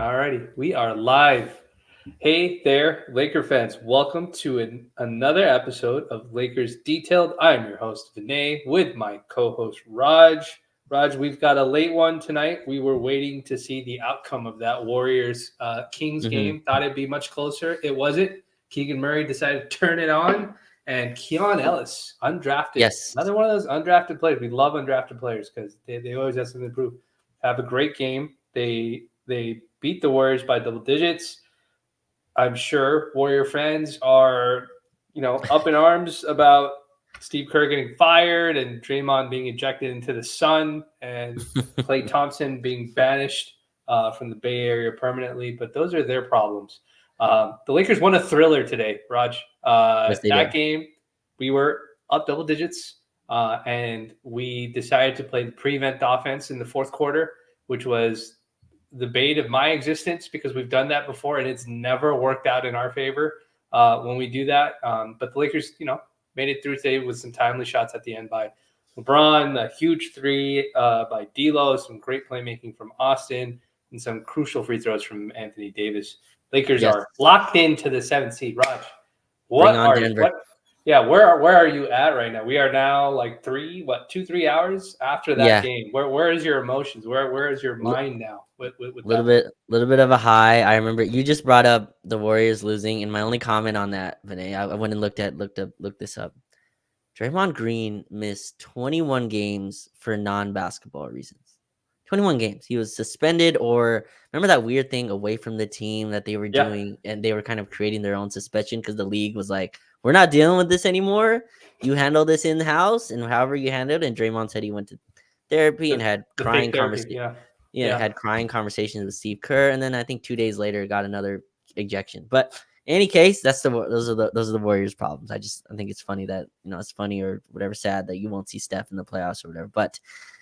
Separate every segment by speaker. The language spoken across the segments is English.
Speaker 1: Alrighty, we are live. Hey there, Laker fans. Welcome to another episode of Lakers Detailed. I'm your host, Vinay, with my co-host, Raj. Raj, we've got a late one tonight. We were waiting to see the outcome of that Warriors-Kings
Speaker 2: hmm
Speaker 1: game. Thought it'd be much closer. It wasn't. Keegan Murray decided to turn it on. And Keon Ellis, undrafted.
Speaker 2: Yes.
Speaker 1: Another one of those undrafted players. We love undrafted players because they always have something to prove. Have a great game. They beat the Warriors by double digits. I'm sure Warrior fans are, up in arms about Steve Kerr getting fired and Draymond being ejected into the sun and Klay Thompson being banished from the Bay Area permanently. But those are their problems. The Lakers won a thriller today, Raj.
Speaker 2: Yes, they
Speaker 1: That
Speaker 2: did.
Speaker 1: game, we were up double digits, and we decided to play the prevent offense in the fourth quarter, which was the bait of my existence because we've done that before and it's never worked out in our favor when we do that. But the Lakers, made it through today with some timely shots at the end by LeBron, a huge three by D'Lo, some great playmaking from Austin, and some crucial free throws from Anthony Davis. Lakers
Speaker 2: Yes.
Speaker 1: are locked into the seventh seed. Raj,
Speaker 2: Bring
Speaker 1: what
Speaker 2: on
Speaker 1: are you?
Speaker 2: Denver.
Speaker 1: What? Yeah, where are you at right now? We are now like 2-3 hours after that
Speaker 2: Yeah.
Speaker 1: game. Where is your emotions? Where is your
Speaker 2: A
Speaker 1: mind now with
Speaker 2: little
Speaker 1: that one?
Speaker 2: bit of a high. I remember you just brought up the Warriors losing, and my only comment on that, Vinay, I went and looked this up. Draymond Green missed 21 games for non-basketball reasons. 21 games. He was suspended, or remember that weird thing away from the team that they were
Speaker 1: Yeah,
Speaker 2: doing, and they were kind of creating their own suspension because the league was like, "We're not dealing with this anymore. You handle this in house, and however you handle it." And Draymond said he went to therapy and
Speaker 1: the
Speaker 2: had
Speaker 1: the fake therapy. Yeah, yeah,
Speaker 2: had crying conversations with Steve Kerr, and then I think 2 days later got another ejection. But in any case, those are the Warriors' problems. I think it's funny that it's funny or whatever, sad that you won't see Steph in the playoffs or whatever. But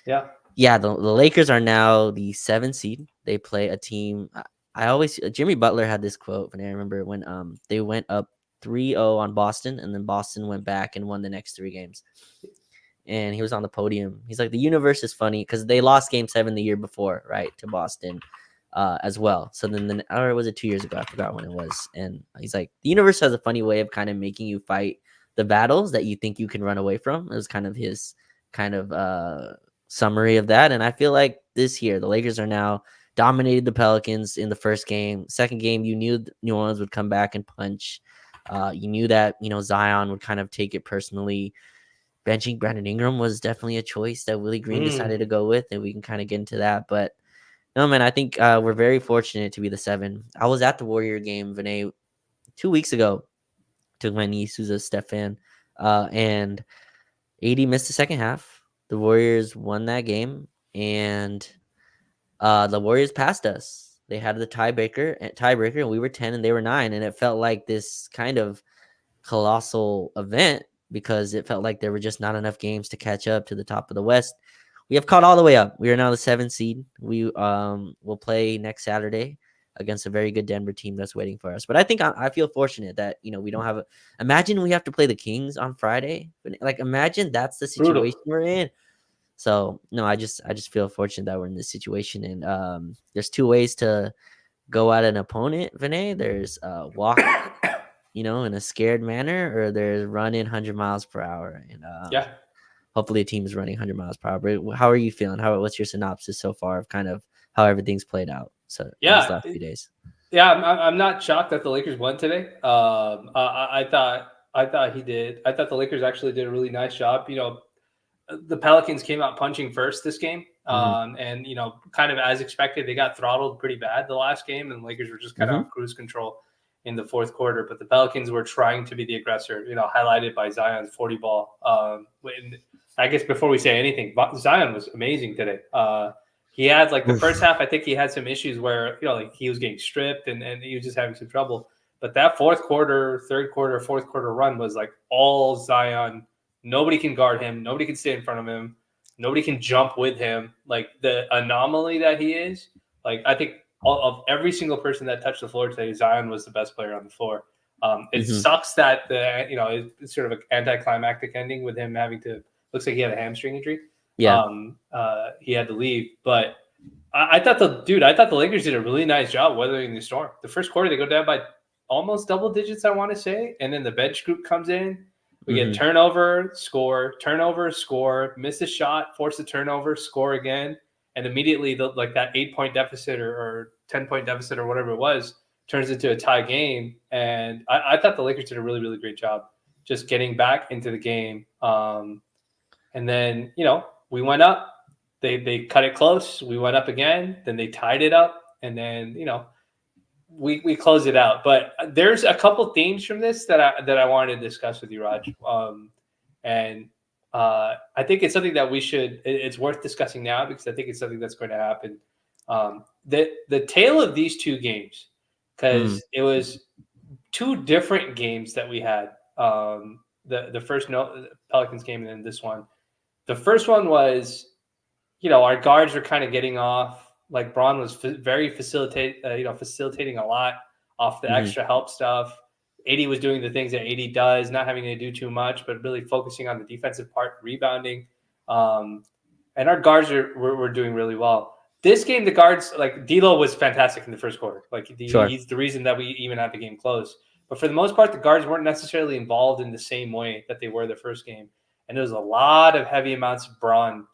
Speaker 1: yeah.
Speaker 2: yeah, the Lakers are now the 7th seed. They play a team. I always Jimmy Butler had this quote, and I remember when they went up 3-0 on Boston, and then Boston went back and won the next 3 games. And he was on the podium. He's like, the universe is funny because they lost Game 7 the year before, right, to Boston, as well. So then, or was it 2 years ago? I forgot when it was. And he's like, the universe has a funny way of kind of making you fight the battles that you think you can run away from. It was kind of his kind of summary of that. And I feel like this year the Lakers are now dominated the Pelicans in the first game. Second game, you knew New Orleans would come back and punch. You knew that Zion would kind of take it personally. Benching Brandon Ingram was definitely a choice that Willie Green
Speaker 1: Mm.
Speaker 2: decided to go with, and we can kind of get into that. But no, man, I think we're very fortunate to be the 7. I was at the Warrior game, Vinay, 2 weeks ago. Took my niece, who's a Steph fan, and AD missed the second half. The Warriors won that game, and the Warriors passed us. They had the tiebreaker, and we were 10 and they were 9, and it felt like this kind of colossal event because it felt like there were just not enough games to catch up to the top of the West. We have caught all the way up. We are now the 7th seed. We will play next Saturday against a very good Denver team that's waiting for us. But I think I feel fortunate that we don't have a. Imagine we have to play the Kings on Friday. Like imagine that's the
Speaker 1: Brutal.
Speaker 2: situation we're in. So no, I just feel fortunate that we're in this situation. And there's 2 ways to go at an opponent, Vinay. There's walk in a scared manner, or there's running 100 miles per hour. And
Speaker 1: Yeah,
Speaker 2: hopefully, a team is running 100 miles per hour. But how are you feeling? What's your synopsis so far of kind of how everything's played out these
Speaker 1: yeah,
Speaker 2: last few days?
Speaker 1: yeah. I'm not shocked that the Lakers won today. I thought he did. I thought the Lakers actually did a really nice job. The Pelicans came out punching first this game.
Speaker 2: Mm-hmm.
Speaker 1: And kind of as expected, they got throttled pretty bad the last game, and the Lakers were just kind of
Speaker 2: Mm-hmm.
Speaker 1: on cruise control in the fourth quarter. But the Pelicans were trying to be the aggressor, highlighted by Zion's 40 ball. I guess before we say anything, Zion was amazing today. He had like the first half, I think he had some issues where, like he was getting stripped and he was just having some trouble. But that fourth quarter, third quarter, fourth quarter run was like all Zion. Nobody can guard him. Nobody can stay in front of him. Nobody can jump with him. Like the anomaly that he is, like I think of every single person that touched the floor today, Zion was the best player on the floor. It
Speaker 2: Mm-hmm.
Speaker 1: sucks that it's sort of an anticlimactic ending with him having to. Looks like he had a hamstring injury.
Speaker 2: Yeah.
Speaker 1: He had to leave, but I thought the Lakers did a really nice job weathering the storm. The first quarter, they go down by almost double digits, I want to say, and then the bench group comes in. We get
Speaker 2: Hmm.
Speaker 1: turnover, score, miss a shot, force a turnover, score again, and immediately like that 8 point deficit or 10 point deficit or whatever it was turns into a tie game. And I thought the Lakers did a really really great job just getting back into the game. And then we went up. They cut it close. We went up again. Then they tied it up, and then we closed it out. But there's a couple themes from this that I wanted to discuss with you, Raj. And I think it's something that it's worth discussing now because I think it's something that's going to happen. The tale of these two games,
Speaker 2: Mm.
Speaker 1: because it was two different games that we had. The first Pelicans game and then this one. The first one was, our guards were kind of getting off. Like Braun was facilitating a lot off the
Speaker 2: Hmm.
Speaker 1: extra help stuff. AD was doing the things that AD does, not having to do too much, but really focusing on the defensive part, rebounding. And our guards were doing really well. This game, the guards, like D'Lo was fantastic in the first quarter. Like
Speaker 2: Sure.
Speaker 1: he's the reason that we even had the game close. But for the most part, the guards weren't necessarily involved in the same way that they were the first game. And there was a lot of heavy amounts of Braun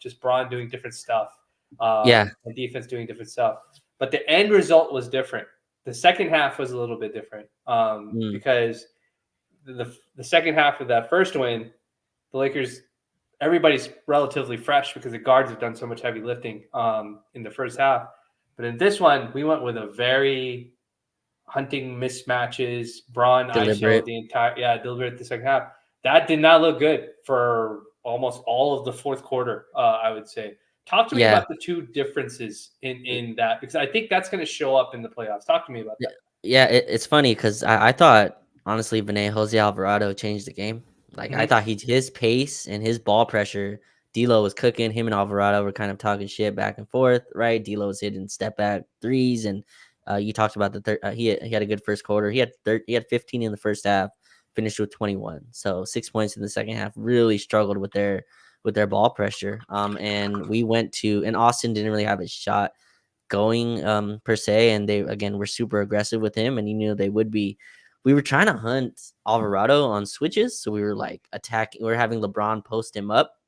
Speaker 1: doing different stuff,
Speaker 2: Yeah.
Speaker 1: and defense doing different stuff. But the end result was different. The second half was a little bit different
Speaker 2: Mm.
Speaker 1: because the second half of that first win, the Lakers, everybody's relatively fresh because the guards have done so much heavy lifting in the first half. But in this one, we went with a very hunting mismatches, Braun ISO
Speaker 2: Deliberate.
Speaker 1: the entire deliberate the second half. That did not look good for almost all of the fourth quarter. I would say. Talk to me
Speaker 2: Yeah.
Speaker 1: about the two differences in that because I think that's going to show up in the playoffs. Talk to me about
Speaker 2: Yeah,
Speaker 1: that.
Speaker 2: yeah, it's funny because I thought honestly, Jose Alvarado changed the game. Like I
Speaker 1: Mm-hmm.
Speaker 2: thought his pace and his ball pressure, D'Lo was cooking. Him and Alvarado were kind of talking shit back and forth, right? D'Lo was hitting step back threes, and you talked about the third. He had a good first quarter. He had 15 in the first half, finished with 21, so 6 points in the second half. Really struggled with their ball pressure. And we went to and Austin didn't really have a shot going per se, and they again were super aggressive with him, and you knew they would be. We were trying to hunt Alvarado on switches, so we were like attacking. We are having LeBron post him up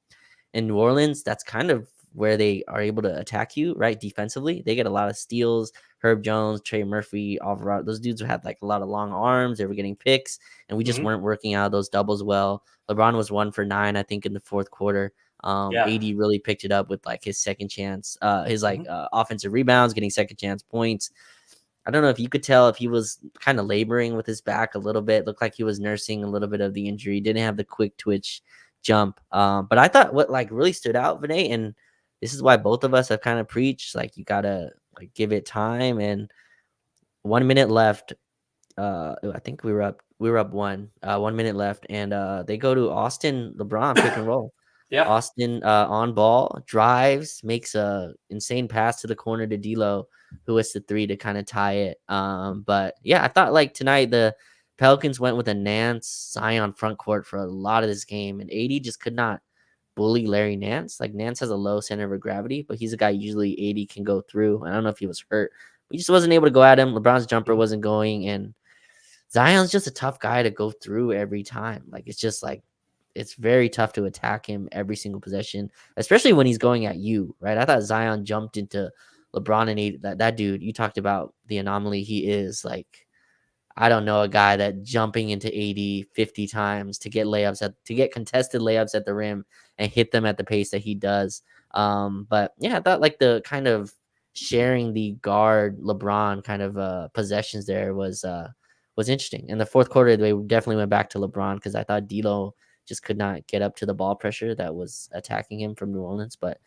Speaker 2: in New Orleans. That's kind of where they are able to attack you, right? Defensively, they get a lot of steals. Herb Jones, Trey Murphy, Alvarado, those dudes had like a lot of long arms. They were getting picks, and we just
Speaker 1: Mm-hmm.
Speaker 2: weren't working out those doubles well. LeBron was 1 for 9, I think, in the fourth quarter.
Speaker 1: Yeah.
Speaker 2: AD really picked it up with like his second chance, his
Speaker 1: Mm-hmm.
Speaker 2: offensive rebounds, getting second chance points. I don't know if you could tell if he was kind of laboring with his back a little bit. Looked like he was nursing a little bit of the injury. Didn't have the quick twitch jump. But I thought what like really stood out, Vinay, and this is why both of us have kind of preached like you gotta like give it time. And 1 minute left. I think we were up 1 minute left, and they go to Austin LeBron pick and roll.
Speaker 1: Yeah.
Speaker 2: Austin on ball, drives, makes a insane pass to the corner to D'Lo, who hits the three to kind of tie it. But yeah, I thought like tonight the Pelicans went with a Nance Zion front court for a lot of this game, and AD just could not bully Larry Nance. Like Nance has a low center of gravity, but he's a guy usually AD can go through. I don't know if he was hurt, but he just wasn't able to go at him. LeBron's jumper
Speaker 1: Mm-hmm.
Speaker 2: wasn't going, and Zion's just a tough guy to go through every time. Like it's just like it's very tough to attack him every single possession, especially when he's going at you, right? I thought Zion jumped into LeBron and that dude. You talked about the anomaly he is. Like I don't know a guy that jumping into 80 50 times to get to get contested layups at the rim and hit them at the pace that he does. But yeah, I thought like the kind of sharing the guard LeBron kind of possessions there was interesting. In the fourth quarter, they definitely went back to LeBron because I thought D'Lo just could not get up to the ball pressure that was attacking him from New Orleans. But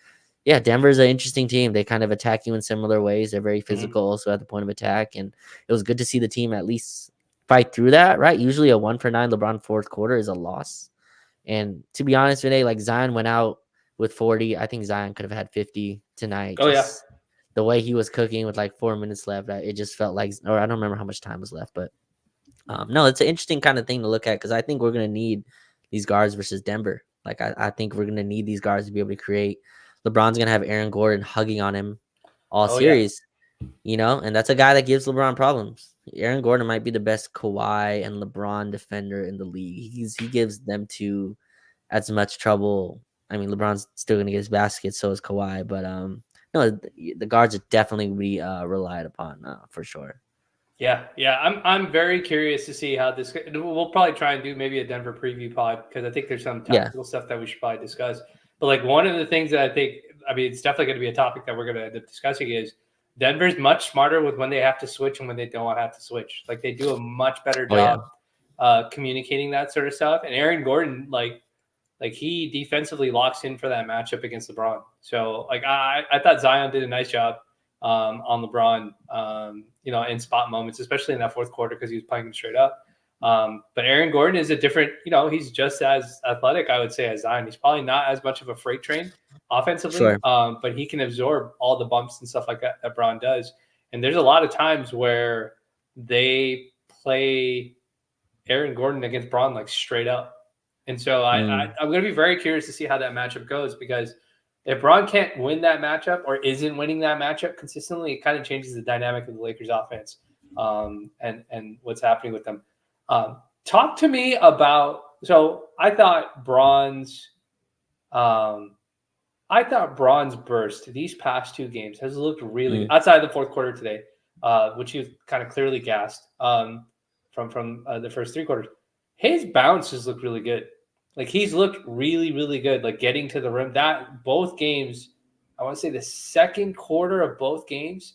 Speaker 2: yeah, Denver's an interesting team. They kind of attack you in similar ways. They're very
Speaker 1: Mm-hmm.
Speaker 2: physical also at the point of attack. And it was good to see the team at least fight through that, right? Usually a 1 for 9 LeBron fourth quarter is a loss. And to be honest, Renee, like Zion went out with 40. I think Zion could have had 50 tonight.
Speaker 1: Oh yeah.
Speaker 2: Just the way he was cooking with like 4 minutes left, it just felt like, or I don't remember how much time was left, but no, it's an interesting kind of thing to look at because I think we're going to need these guards versus Denver. Like, I think we're going to need these guards to be able to create. LeBron's going to have Aaron Gordon hugging on him all
Speaker 1: Oh yeah.
Speaker 2: series. And that's a guy that gives LeBron problems. Aaron Gordon might be the best Kawhi and LeBron defender in the league. He gives them two as much trouble. I mean, LeBron's still gonna get his baskets, so is Kawhi, but no, the guards are definitely be relied upon for sure.
Speaker 1: Yeah, yeah. I'm very curious to see how this. We'll probably try and do maybe a Denver preview pod because I think there's some
Speaker 2: Yeah,
Speaker 1: tactical stuff that we should probably discuss. But like one of the things that I mean, it's definitely going to be a topic that we're going to end up discussing is Denver's much smarter with when they have to switch and when they don't have to switch. Like they do a much better
Speaker 2: oh yeah,
Speaker 1: job communicating that sort of stuff. And Aaron Gordon, like he defensively locks in for that matchup against LeBron. So like I thought Zion did a nice job on LeBron, in spot moments, especially in that fourth quarter because he was playing him straight up. But Aaron Gordon is a different, he's just as athletic, I would say, as Zion. He's probably not as much of a freight train offensively,
Speaker 2: sure.
Speaker 1: but he can absorb all the bumps and stuff like that Bron does. And there's a lot of times where they play Aaron Gordon against Bron like straight up. And so I'm going to be very curious to see how that matchup goes because if Bron can't win that matchup or isn't winning that matchup consistently, it kind of changes the dynamic of the Lakers offense and what's happening with them. Talk to me about, so I thought Bron's burst these past two games has looked really outside the fourth quarter today, which he was kind of clearly gassed from the first three quarters. His bounces look really good. Like he's looked really, really good. Like getting to the rim. That both games, I want to say the second quarter of both games,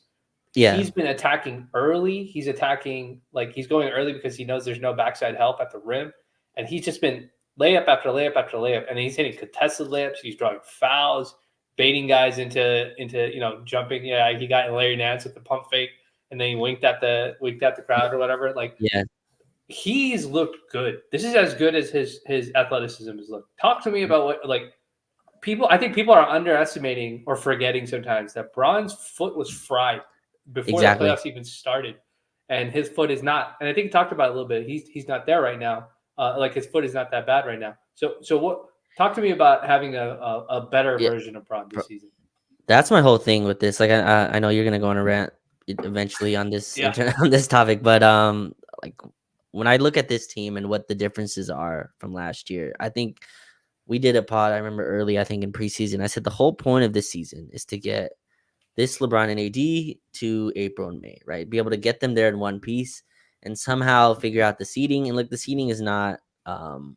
Speaker 1: he's been attacking early. He's attacking he's going early because he knows there's no backside help at the rim, and he's just been layup after layup after layup, and he's hitting contested layups. He's drawing fouls, baiting guys into jumping. Yeah, he got Larry Nance with the pump fake, and then he winked at the crowd or whatever. He's looked good. This is as good as his athleticism has looked. Talk to me about what people. I think people are underestimating or forgetting sometimes that Bron's foot was fried before the playoffs even started, and his foot is not. And I think he talked about it a little bit. He's not there right now. His foot is not that bad right now. So what? Talk to me about having a better version of Bron this season.
Speaker 2: That's my whole thing with this. Like I know you're gonna go on a rant eventually on this on this topic, but when I look at this team and what the differences are from last year, I think we did a pod. I remember early, I think in preseason, I said the whole point of this season is to get this LeBron and AD to April and May, right? Be able to get them there in one piece and somehow figure out the seeding. And the seeding is not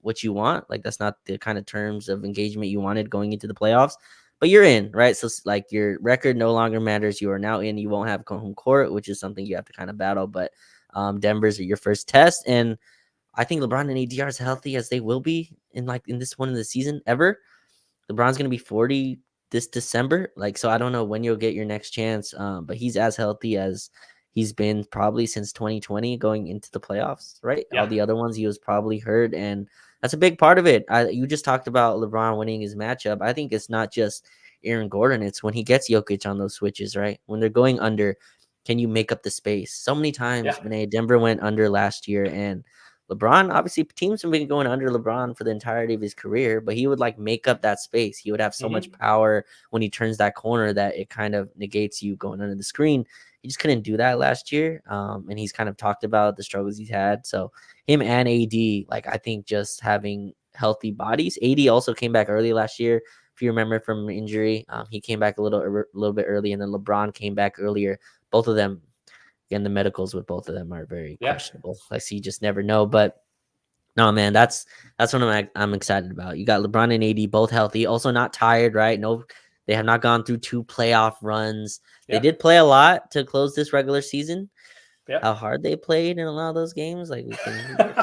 Speaker 2: what you want. Like that's not the kind of terms of engagement you wanted going into the playoffs. But you're in, right? So your record no longer matters. You are now in. You won't have home court, which is something you have to kind of battle. But Denver's your first test, and I think LeBron and AD are as healthy as they will be in this one of the season ever. LeBron's gonna be 40 this December, so I don't know when you'll get your next chance, but he's as healthy as he's been probably since 2020 going into the playoffs, right?
Speaker 1: Yeah.
Speaker 2: All the other ones he was probably hurt, and that's a big part of it. You just talked about LeBron winning his matchup. I think it's not just Aaron Gordon; it's when he gets Jokic on those switches, right? When they're going under. Can you make up the space? So many times, Denver went under last year, and LeBron, obviously, teams have been going under LeBron for the entirety of his career, but he would make up that space. He would have so much power when he turns that corner that it kind of negates you going under the screen. He just couldn't do that last year, and he's kind of talked about the struggles he's had. So him and AD, I think just having healthy bodies. AD also came back early last year. If you remember from injury, he came back a little bit early, and then LeBron came back earlier. Both of them, again, the medicals with both of them are very questionable. So you just never know. But no, man, that's what I'm excited about. You got LeBron and AD both healthy, also not tired, right? No, they have not gone through 2 playoff runs. They did play a lot to close this regular season. How hard they played in a lot of those games, we can.
Speaker 1: Can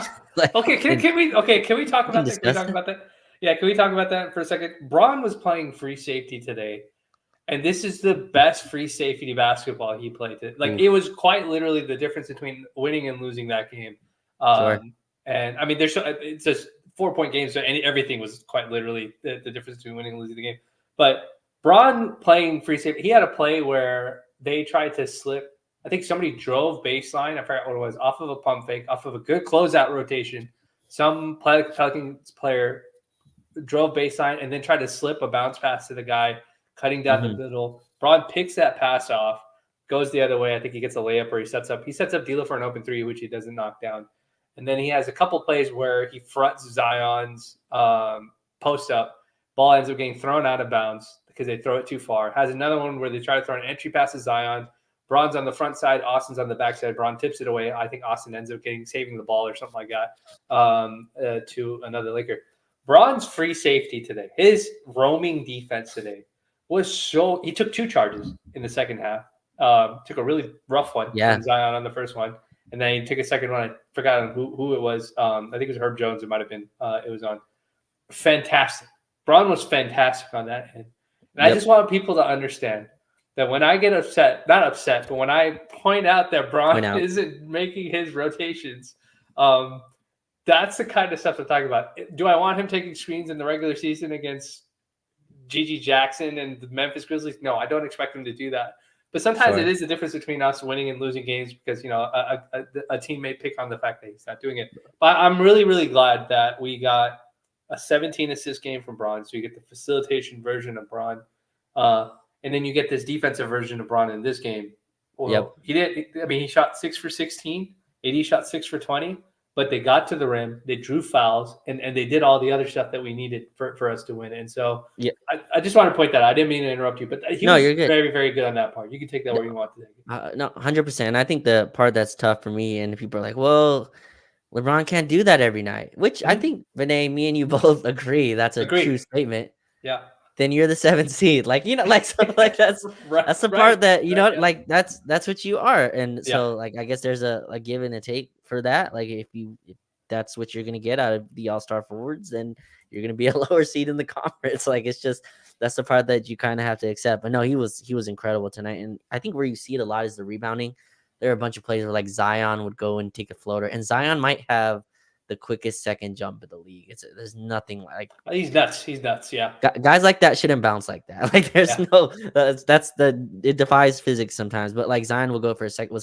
Speaker 1: we talk about that? Can we talk about that? Yeah, can we talk about that for a second? Bron was playing free safety today. And this is the best free safety basketball he played. It was quite literally the difference between winning and losing that game.
Speaker 2: Sure.
Speaker 1: And I mean, it's just 4-point games, so everything was quite literally the difference between winning and losing the game. But Bron playing free safety, he had a play where they tried to slip. I think somebody drove baseline. I forgot what it was, off of a pump fake, off of a good closeout rotation. Some Pelicans player drove baseline and then tried to slip a bounce pass to the guy cutting down the middle. Braun picks that pass off, goes the other way. I think he gets a layup or he sets up D'Lo for an open three, which he doesn't knock down. And then he has a couple plays where he fronts Zion's post up. Ball ends up getting thrown out of bounds because they throw it too far. Has another one where they try to throw an entry pass to Zion. Braun's on the front side. Austin's on the back side. Braun tips it away. I think Austin ends up saving the ball or something like that to another Laker. Braun's free safety today, his roaming defense today was so – he took 2 charges in the second half. Took a really rough one from Zion on the first one. And then he took a second one. I forgot who it was. I think it was Herb Jones. It might have been. It was on. Fantastic. Braun was fantastic on that end. And I just want people to understand that when I get upset, not upset, but when I point out that Braun isn't making his rotations, that's the kind of stuff to talk about. Do I want him taking screens in the regular season against Gigi Jackson and the Memphis Grizzlies? No, I don't expect him to do that. But sometimes it is the difference between us winning and losing games because, a team may pick on the fact that he's not doing it. But I'm really, really glad that we got a 17-assist game from Braun. So you get the facilitation version of Braun. And then you get this defensive version of Braun in this game. Well, he shot 6 for 16. AD shot 6 for 20. But they got to the rim, they drew fouls, and they did all the other stuff that we needed for us to win. And so I just want to point that out. I didn't mean to interrupt you, but he was very, very good on that part. You can take that where you want to take it.
Speaker 2: No, 100%. I think the part that's tough for me, and people are like, well, LeBron can't do that every night, which I think, Vinay, me and you both agree. That's a true statement.
Speaker 1: Yeah.
Speaker 2: Then you're the 7th seed. Like, that's that's the part that, that's what you are. And so, I guess there's a give and a take for that. Like, if that's what you're going to get out of the all-star forwards, then you're going to be a lower seed in the conference. Like, it's just, that's the part that you kind of have to accept. But no, he was incredible tonight. And I think where you see it a lot is the rebounding. There are a bunch of plays where like Zion would go and take a floater, and Zion might have the quickest second jump in the league. There's nothing like
Speaker 1: he's nuts. Yeah.
Speaker 2: Guys like that shouldn't bounce like that. Like there's it defies physics sometimes. But like Zion was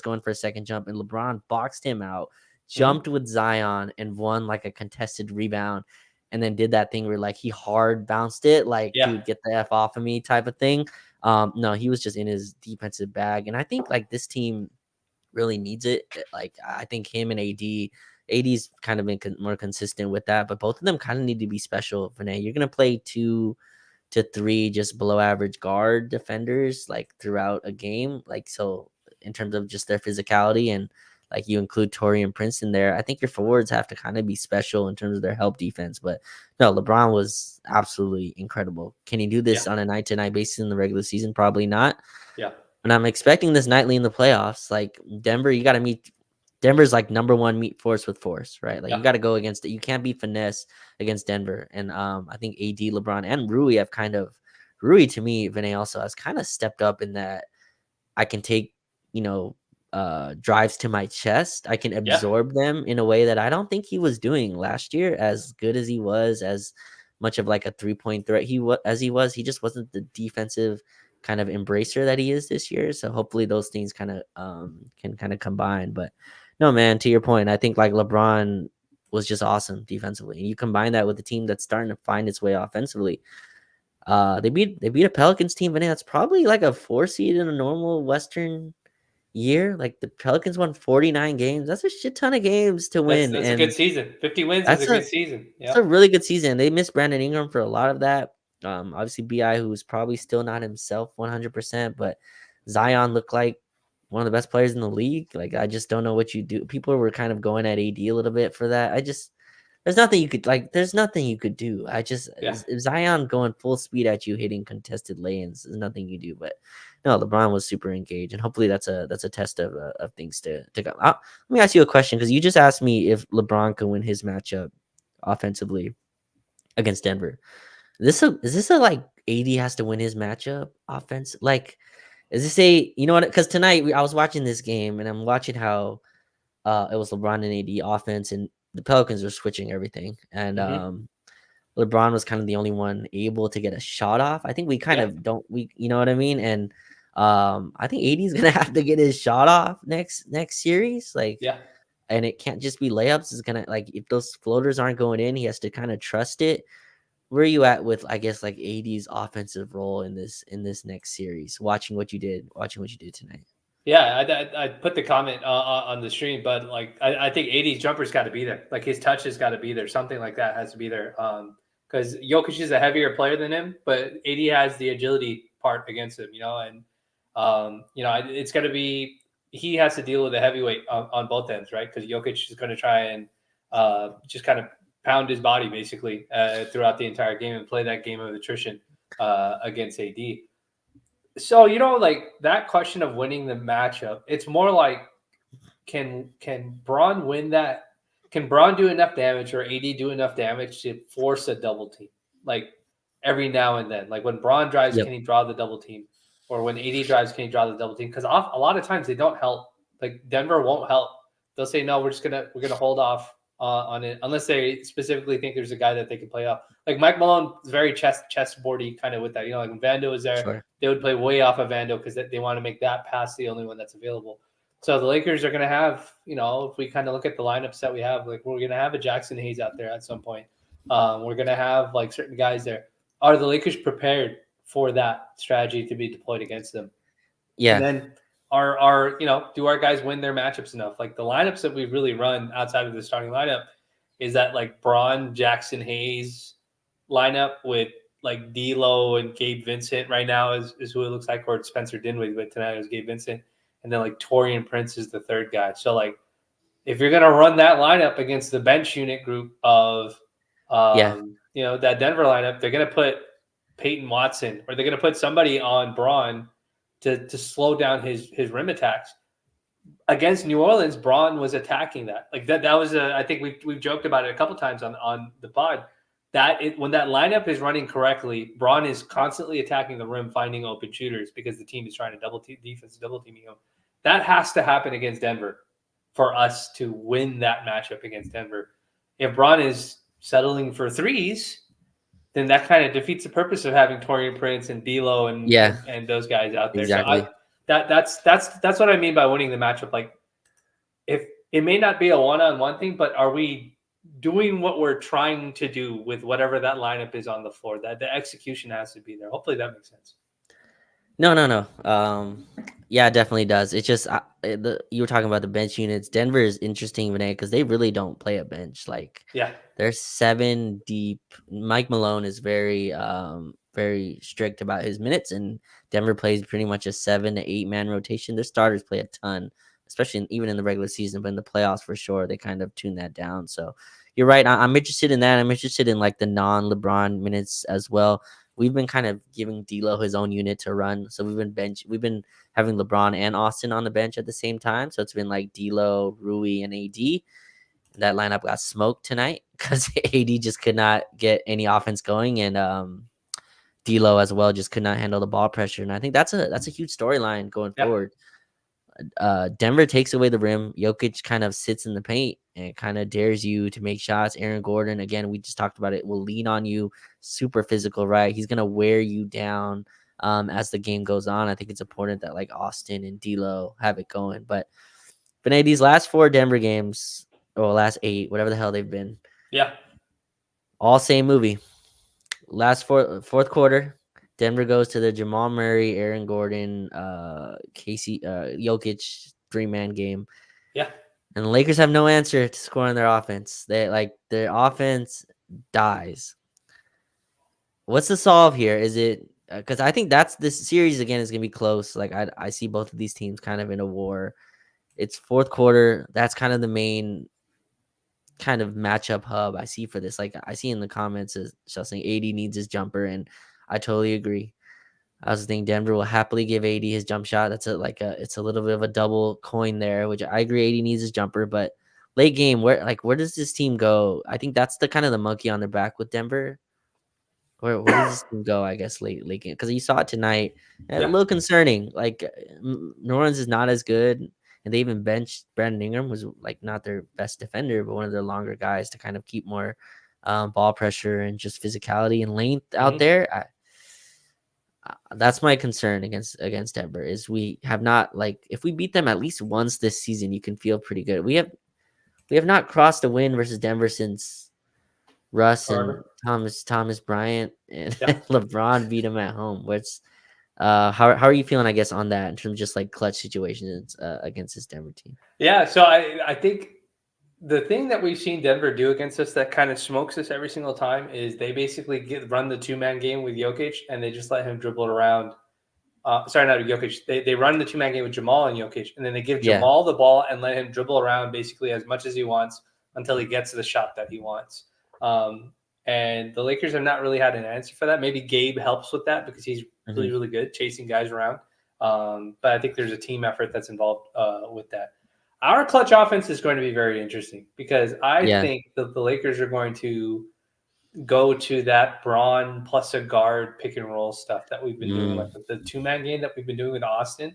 Speaker 2: going for a second jump, and LeBron boxed him out, jumped with Zion, and won like a contested rebound, and then did that thing where like he hard bounced it, like dude, get the F off of me type of thing. No, he was just in his defensive bag, and I think like this team really needs it. Like I think him and AD's kind of been more consistent with that, but both of them kind of need to be special. Vinay, you're going to play 2 to 3 just below average guard defenders like throughout a game. Like, so in terms of just their physicality, and like you include Taurean Prince in there, I think your forwards have to kind of be special in terms of their help defense. But no, LeBron was absolutely incredible. Can he do this on a night-to-night basis in the regular season? Probably not.
Speaker 1: Yeah.
Speaker 2: And I'm expecting this nightly in the playoffs. Like Denver, you got to meet Denver's like number 1 meet force with force, right? Like you got to go against it. You can't be finesse against Denver. And I think AD, LeBron, and Rui have Rui to me, Vinay also has kind of stepped up in that I can take, drives to my chest. I can absorb them in a way that I don't think he was doing last year. As good as he was, as much of like a 3-point threat he just wasn't the defensive kind of embracer that he is this year. So hopefully those things kind of can kind of combine. But no, man, to your point, I think like LeBron was just awesome defensively. And you combine that with the team that's starting to find its way offensively. They beat a Pelicans team, and that's probably like a 4 seed in a normal Western year. Like the Pelicans won 49 games. That's a shit ton of games to win.
Speaker 1: That's a good season. 50 wins is a good season. Yeah,
Speaker 2: it's a really good season. They missed Brandon Ingram for a lot of that. Obviously BI, who's probably still not himself 100%, but Zion looked like one of the best players in the league. Like, I just don't know what you do. People were kind of going at AD a little bit for that. There's nothing you could do. If Zion going full speed at you, hitting contested lay-ins, there's nothing you do. But no, LeBron was super engaged, and hopefully that's a test of things to come. Let me ask you a question, because you just asked me if LeBron could win his matchup offensively against Denver. Is this a like AD has to win his matchup offense? Like, is this because tonight I was watching this game, and I'm watching how it was LeBron and AD offense, and the Pelicans were switching everything, and LeBron was kind of the only one able to get a shot off. I think we kind of don't, you know what I mean? And I think AD is gonna have to get his shot off next series, and it can't just be layups. It's gonna, like, if those floaters aren't going in, he has to kind of trust it. where are you at with, I guess, like AD's offensive role in this next series? Watching what you did tonight.
Speaker 1: Yeah, I put the comment on the stream, but like I think AD's jumper's got to be there. Like his touch has got to be there. Something like that has to be there. Because Jokic is a heavier player than him, but AD has the agility part against him. And it's going to be he has to deal with a heavyweight on both ends, right? Because Jokic is going to try and just kind of pound his body basically throughout the entire game and play that game of attrition against AD. So like that question of winning the matchup, it's more like can Braun win that? Can Braun do enough damage or AD do enough damage to force a double team? Like every now and then, like when Braun drives,
Speaker 2: Yep.
Speaker 1: can he draw the double team? Or when AD drives, can he draw the double team? Because a lot of times they don't help. Like Denver won't help. They'll say no, we're gonna hold off on it unless they specifically think there's a guy that they can play off. Like Mike Malone is very chessboardy kind of with that. Like when Vando was there,
Speaker 2: Sure.
Speaker 1: they would play way off of Vando because they want to make that pass the only one that's available. So the Lakers are going to have, if we kind of look at the lineups that we have, like we're going to have a Jackson Hayes out there at some point. We're going to have like certain guys there. Are the Lakers prepared for that strategy to be deployed against them?
Speaker 2: Yeah.
Speaker 1: And then do our guys win their matchups enough? Like the lineups that we really run outside of the starting lineup is that like Braun, Jackson Hayes lineup with like D'Lo and Gabe Vincent right now is who it looks like, or Spencer Dinwiddie, but tonight it was Gabe Vincent. And then like Taurean Prince is the third guy. So like if you're gonna run that lineup against the bench unit group of that Denver lineup, they're gonna put Peyton Watson or they're gonna put somebody on Braun to slow down his rim attacks. Against New Orleans, Braun was attacking that. Like that was I think we've joked about it a couple times on the pod. When that lineup is running correctly, Braun is constantly attacking the rim, finding open shooters because the team is trying to double teaming him. That has to happen against Denver for us to win that matchup against Denver. If Braun is settling for threes, then that kind of defeats the purpose of having Taurean Prince and D'Lo and those guys out there.
Speaker 2: Exactly.
Speaker 1: So that's what I mean by winning the matchup. Like if it may not be a one-on-one thing, but are we doing what we're trying to do with whatever that lineup is on the floor? That the execution has to be there. Hopefully that makes sense.
Speaker 2: No. Yeah, it definitely does. It's just you were talking about the bench units. Denver is interesting, Vinay, because they really don't play a bench. Like, they're 7 deep. Mike Malone is very very strict about his minutes, and Denver plays pretty much a 7 to 8 man rotation. Their starters play a ton, especially even in the regular season, but in the playoffs for sure, they kind of tune that down. So you're right. I'm interested in that. I'm interested in like the non-LeBron minutes as well. We've been kind of giving D'Lo his own unit to run. So we've been having LeBron and Austin on the bench at the same time. So it's been like D'Lo, Rui, and AD. That lineup got smoked tonight because AD just could not get any offense going, and D'Lo as well just could not handle the ball pressure. And I think that's a huge storyline going forward. Denver takes away the rim. Jokic kind of sits in the paint and kind of dares you to make shots. Aaron Gordon, again, we just talked about it, will lean on you. Super physical, right? He's going to wear you down as the game goes on. I think it's important that like Austin and D'Lo have it going. But Vinay, these last 4 Denver games, or last 8, whatever the hell they've been.
Speaker 1: Yeah.
Speaker 2: All same movie. Last fourth quarter, Denver goes to the Jamal Murray, Aaron Gordon, Casey, Jokic 3-man game.
Speaker 1: Yeah.
Speaker 2: And the Lakers have no answer to scoring their offense. Their offense dies. What's the solve here? Is it because I think this series again is gonna be close. Like I see both of these teams kind of in a war. It's fourth quarter. That's kind of the main kind of matchup hub I see for this. Like I see in the comments is just saying AD needs his jumper, and I totally agree. I was thinking Denver will happily give AD his jump shot. That's it's a little bit of a double coin there, which I agree AD needs his jumper, but late game, where does this team go? I think that's the kind of the monkey on their back with Denver. Where does this team go? I guess late game, because you saw it tonight. A little concerning. Like New Orleans is not as good, and they even benched Brandon Ingram, who's like not their best defender, but one of their longer guys to kind of keep more ball pressure and just physicality and length out there. That's my concern against Denver is we have not, like, if we beat them at least once this season, you can feel pretty good. We have not crossed a win versus Denver since Russ and
Speaker 1: However,
Speaker 2: Thomas Bryant and
Speaker 1: yeah.
Speaker 2: LeBron beat him at home. What's how are you feeling, I guess, on that in terms of just like clutch situations against this Denver team?
Speaker 1: Yeah, so I think the thing that we've seen Denver do against us that kind of smokes us every single time is they basically run the 2-man game with Jokic and they just let him dribble it around. Sorry, not Jokic. They run the 2-man game with Jamal and Jokic, and then they give
Speaker 2: Yeah.
Speaker 1: Jamal the ball and let him dribble around basically as much as he wants until he gets to the shot that he wants. And the Lakers have not really had an answer for that. Maybe Gabe helps with that because he's really,
Speaker 2: Hmm.
Speaker 1: really good chasing guys around. But I think there's a team effort that's involved with that. Our clutch offense is going to be very interesting because I
Speaker 2: Yeah.
Speaker 1: think that the Lakers are going to go to that Braun plus a guard pick and roll stuff that we've been doing, like
Speaker 2: Mm.
Speaker 1: the 2-man game that we've been doing with Austin.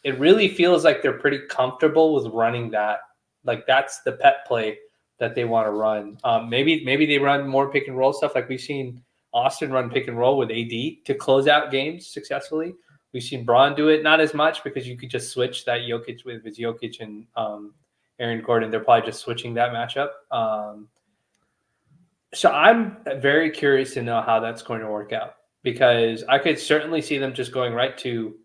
Speaker 1: It really feels like they're pretty comfortable with running that. Like that's the pet play that they want to run. Maybe they run more pick and roll stuff, like we've seen Austin run pick and roll with AD to close out games successfully. We've seen Braun do it, not as much because you could just switch that Jokic with Jokic and Aaron Gordon. They're probably just switching that matchup. So I'm very curious to know how that's going to work out because I could certainly see them just going right to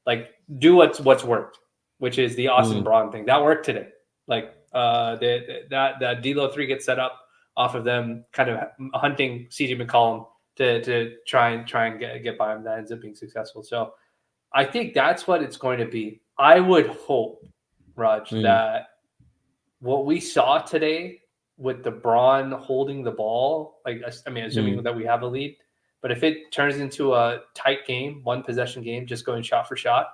Speaker 1: like do what's worked, which is the Austin
Speaker 2: Mm.
Speaker 1: Braun thing that worked today. Like that D'Lo 3 gets set up off of them kind of hunting CJ McCollum to try and get by him. That ends up being successful. So I think that's what it's going to be. I would hope, Raj,
Speaker 2: Mm.
Speaker 1: that what we saw today with the Braun holding the ball, like I mean, assuming
Speaker 2: Mm.
Speaker 1: that we have a lead, but if it turns into a tight game, one possession game, just going shot for shot,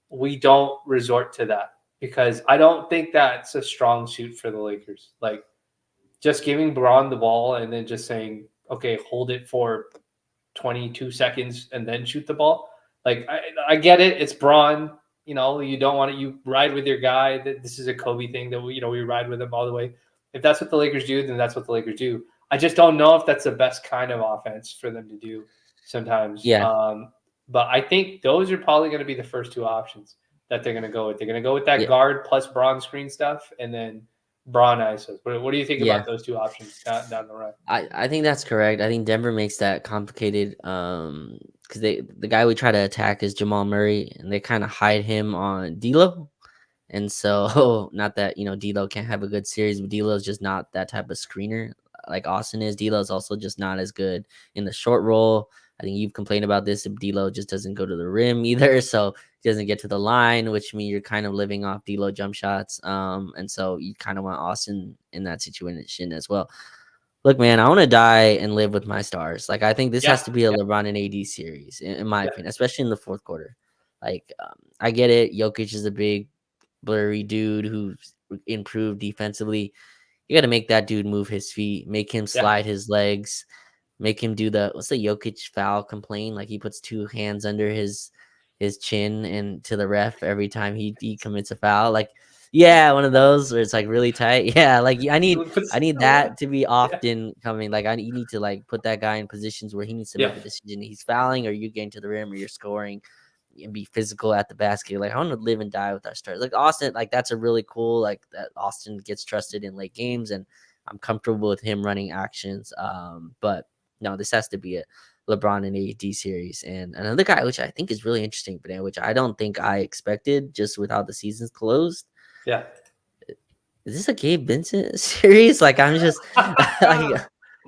Speaker 1: we don't resort to that because I don't think that's a strong suit for the Lakers. Like just giving Braun the ball and then just saying, okay, hold it for 22 seconds and then shoot the ball. Like I get it. It's Braun. You know, you don't want to, you ride with your guy. This is a Kobe thing that we ride with him all the way. If that's what the Lakers do, then that's what the Lakers do. I just don't know if that's the best kind of offense for them to do sometimes.
Speaker 2: Yeah.
Speaker 1: But I think those are probably going to be the first two options that they're going to go with. They're going to go with that
Speaker 2: Yeah.
Speaker 1: guard plus Braun screen stuff, and then Braun ISOs. What do you think
Speaker 2: Yeah.
Speaker 1: about those two options down the run?
Speaker 2: I think that's correct. I think Denver makes that complicated because the guy we try to attack is Jamal Murray and they kind of hide him on D'Lo. And so not that D'Lo can't have a good series, but D'Lo is just not that type of screener like Austin is. D'Lo is also just not as good in the short roll. I think you've complained about this. If D'Lo just doesn't go to the rim either, so he doesn't get to the line, which means you're kind of living off D'Lo jump shots. And so you kind of want Austin in that situation as well. Look, man, I want to die and live with my stars. Like, I think this has
Speaker 1: Yeah,
Speaker 2: to be a
Speaker 1: yeah,
Speaker 2: LeBron and AD series, in my
Speaker 1: yeah,
Speaker 2: opinion, especially in the fourth quarter. Like, I get it. Jokic is a big, blurry dude who's improved defensively. You got to make that dude move his feet, make him
Speaker 1: yeah.
Speaker 2: slide his legs, make him do what's the Jokic foul complaint? Like, he puts two hands under his chin and to the ref every time he commits a foul. Like, yeah, one of those where it's like really tight. Yeah, like I need that to be
Speaker 1: Yeah,
Speaker 2: often coming. Like you need to like put that guy in positions where he needs to
Speaker 1: yeah.
Speaker 2: make a decision. He's fouling, or you getting to the rim, or you're scoring, and be physical at the basket. Like I want to live and die with our stars. Like Austin, like that's a really cool. Like that Austin gets trusted in late games, and I'm comfortable with him running actions. But no, this has to be a LeBron and AD series. And another guy, which I think is really interesting, but which I don't think I expected, just with how the season's closed.
Speaker 1: Yeah.
Speaker 2: Is this a Gabe Vincent series? Like I'm just like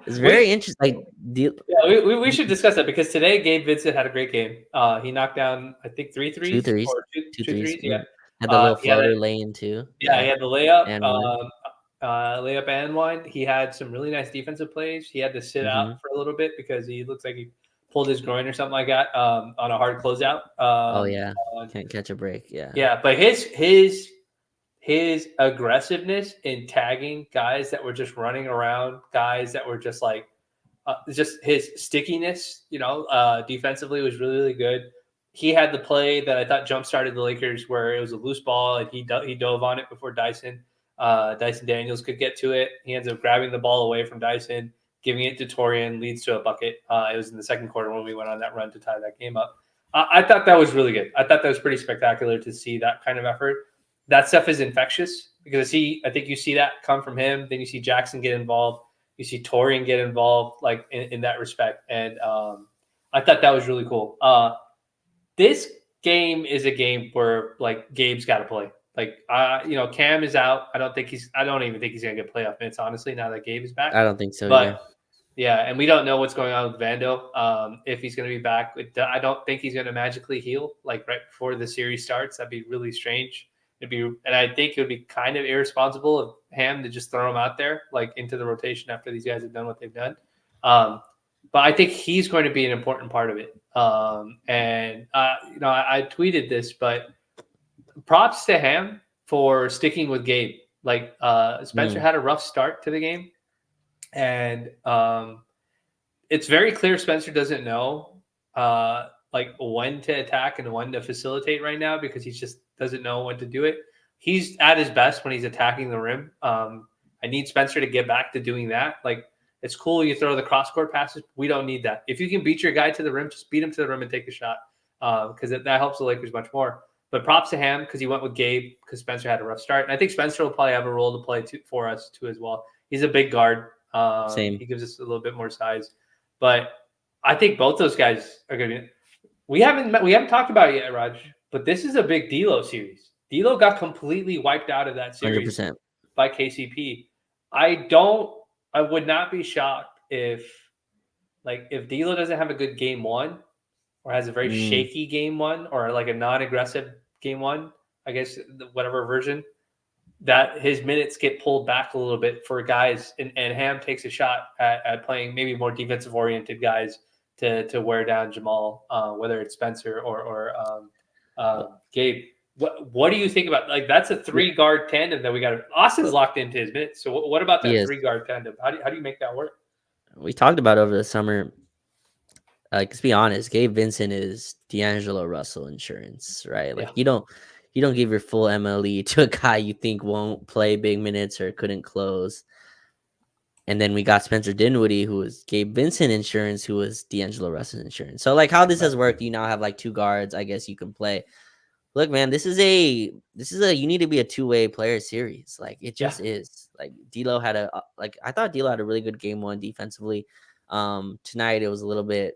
Speaker 2: it's very
Speaker 1: we
Speaker 2: interesting. Like
Speaker 1: we should discuss that because today Gabe Vincent had a great game. He knocked down I think three
Speaker 2: two
Speaker 1: threes
Speaker 2: threes,
Speaker 1: or
Speaker 2: two
Speaker 1: two
Speaker 2: threes.
Speaker 1: threes. Yeah.
Speaker 2: Had the little
Speaker 1: He had a
Speaker 2: floater lay in too.
Speaker 1: yeah he
Speaker 2: Yeah,
Speaker 1: had the layup,
Speaker 2: and one.
Speaker 1: layup and one. He had some really nice defensive plays. He had to sit out
Speaker 2: Mm-hmm.
Speaker 1: for a little bit because he looks like he pulled his groin or something like that on a hard closeout.
Speaker 2: Oh yeah,
Speaker 1: On,
Speaker 2: can't catch a break. Yeah.
Speaker 1: yeah, but his aggressiveness in tagging guys that were just running around, guys that were just like just his stickiness, defensively was really, really good. He had the play that I thought jump started the Lakers, where it was a loose ball and he dove on it before Dyson Daniels could get to it. He ends up grabbing the ball away from Dyson, giving it to Torian, leads to a bucket. It was in the second quarter when we went on that run to tie that game up. I thought that was really good. I thought that was pretty spectacular to see that kind of effort. That stuff is infectious because I think you see that come from him. Then you see Jackson get involved. You see Torian get involved like in that respect, and I thought that was really cool. This game is a game where like Gabe's got to play. Like, Cam is out. I don't even think he's gonna get playoff minutes. Honestly, now that Gabe is back,
Speaker 2: I don't think so either.
Speaker 1: but yeah, and we don't know what's going on with Vando. If he's gonna be back, I don't think he's gonna magically heal like right before the series starts. That'd be really strange. And I think it would be kind of irresponsible of Ham to just throw him out there like into the rotation after these guys have done what they've done. But I think he's going to be an important part of it. I tweeted this, but props to Ham for sticking with Gabe. Like Spencer had a rough start to the game, and it's very clear Spencer doesn't know like when to attack and when to facilitate right now because he just doesn't know when to do it. He's at his best when he's attacking the rim. I need Spencer to get back to doing that. Like, it's cool you throw the cross-court passes. We don't need that. If you can beat your guy to the rim, just beat him to the rim and take the shot because that helps the Lakers much more. But props to Ham because he went with Gabe because Spencer had a rough start. And I think Spencer will probably have a role to play for us too as well. He's a big guard.
Speaker 2: Same.
Speaker 1: He gives us a little bit more size. But I think both those guys are going to be – we haven't talked about it yet, Raj, but this is a big D'Lo series. D'Lo got completely wiped out of that series
Speaker 2: 100%.
Speaker 1: by KCP. I would not be shocked if D'Lo doesn't have a good game one or has a very shaky game one or like a non-aggressive game one, I guess whatever version, that his minutes get pulled back a little bit for guys and Ham takes a shot at playing maybe more defensive oriented guys to wear down Jamal, whether it's Spencer or Gabe. What do you think about like that's a 3-guard tandem that we got? Austin's locked into his minutes. So what about that 3-guard tandem? How do you make that work?
Speaker 2: We talked about over the summer. Let's be honest, Gabe Vincent is D'Angelo Russell insurance, right? Like you don't give your full MLE to a guy you think won't play big minutes or couldn't close. And then we got Spencer Dinwiddie, who was Gabe Vincent insurance, who was D'Angelo Russell insurance. So like how this has worked, you now have like 2 guards, I guess you can play. Look, man, this is a you need to be a 2-way player series. Like it just is. Like D'Lo had I thought D'Lo had a really good game one defensively. Tonight it was a little bit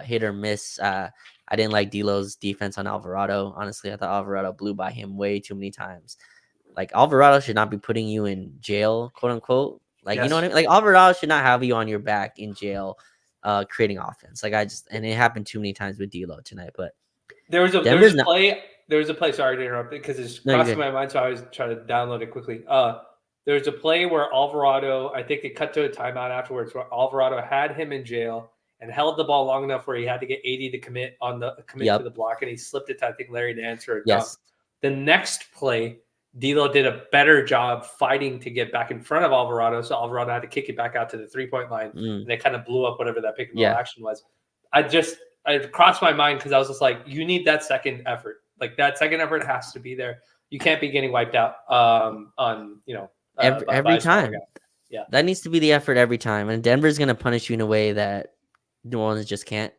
Speaker 2: hit or miss. I didn't like D'Lo's defense on Alvarado. Honestly, I thought Alvarado blew by him way too many times. Like Alvarado should not be putting you in jail, quote unquote. Like you know what I mean? Like Alvarado should not have you on your back in jail, creating offense. Like and it happened too many times with D'Lo tonight, but. There was a
Speaker 1: play. Sorry to interrupt because it's crossing my mind, so I was trying to download it quickly. There was a play where Alvarado, I think it cut to a timeout afterwards, where Alvarado had him in jail and held the ball long enough where he had to get 80 to commit to the block, and he slipped it to I think Larry Nance or a dunk. The next play, D'Lo did a better job fighting to get back in front of Alvarado, so Alvarado had to kick it back out to the 3-point line, and they kind of blew up whatever that pick and roll action was. It crossed my mind because I was just like, you need that second effort. Like that second effort has to be there. You can't be getting wiped out
Speaker 2: every time. Yeah, that needs to be the effort every time. And Denver's going to punish you in a way that New Orleans just can't.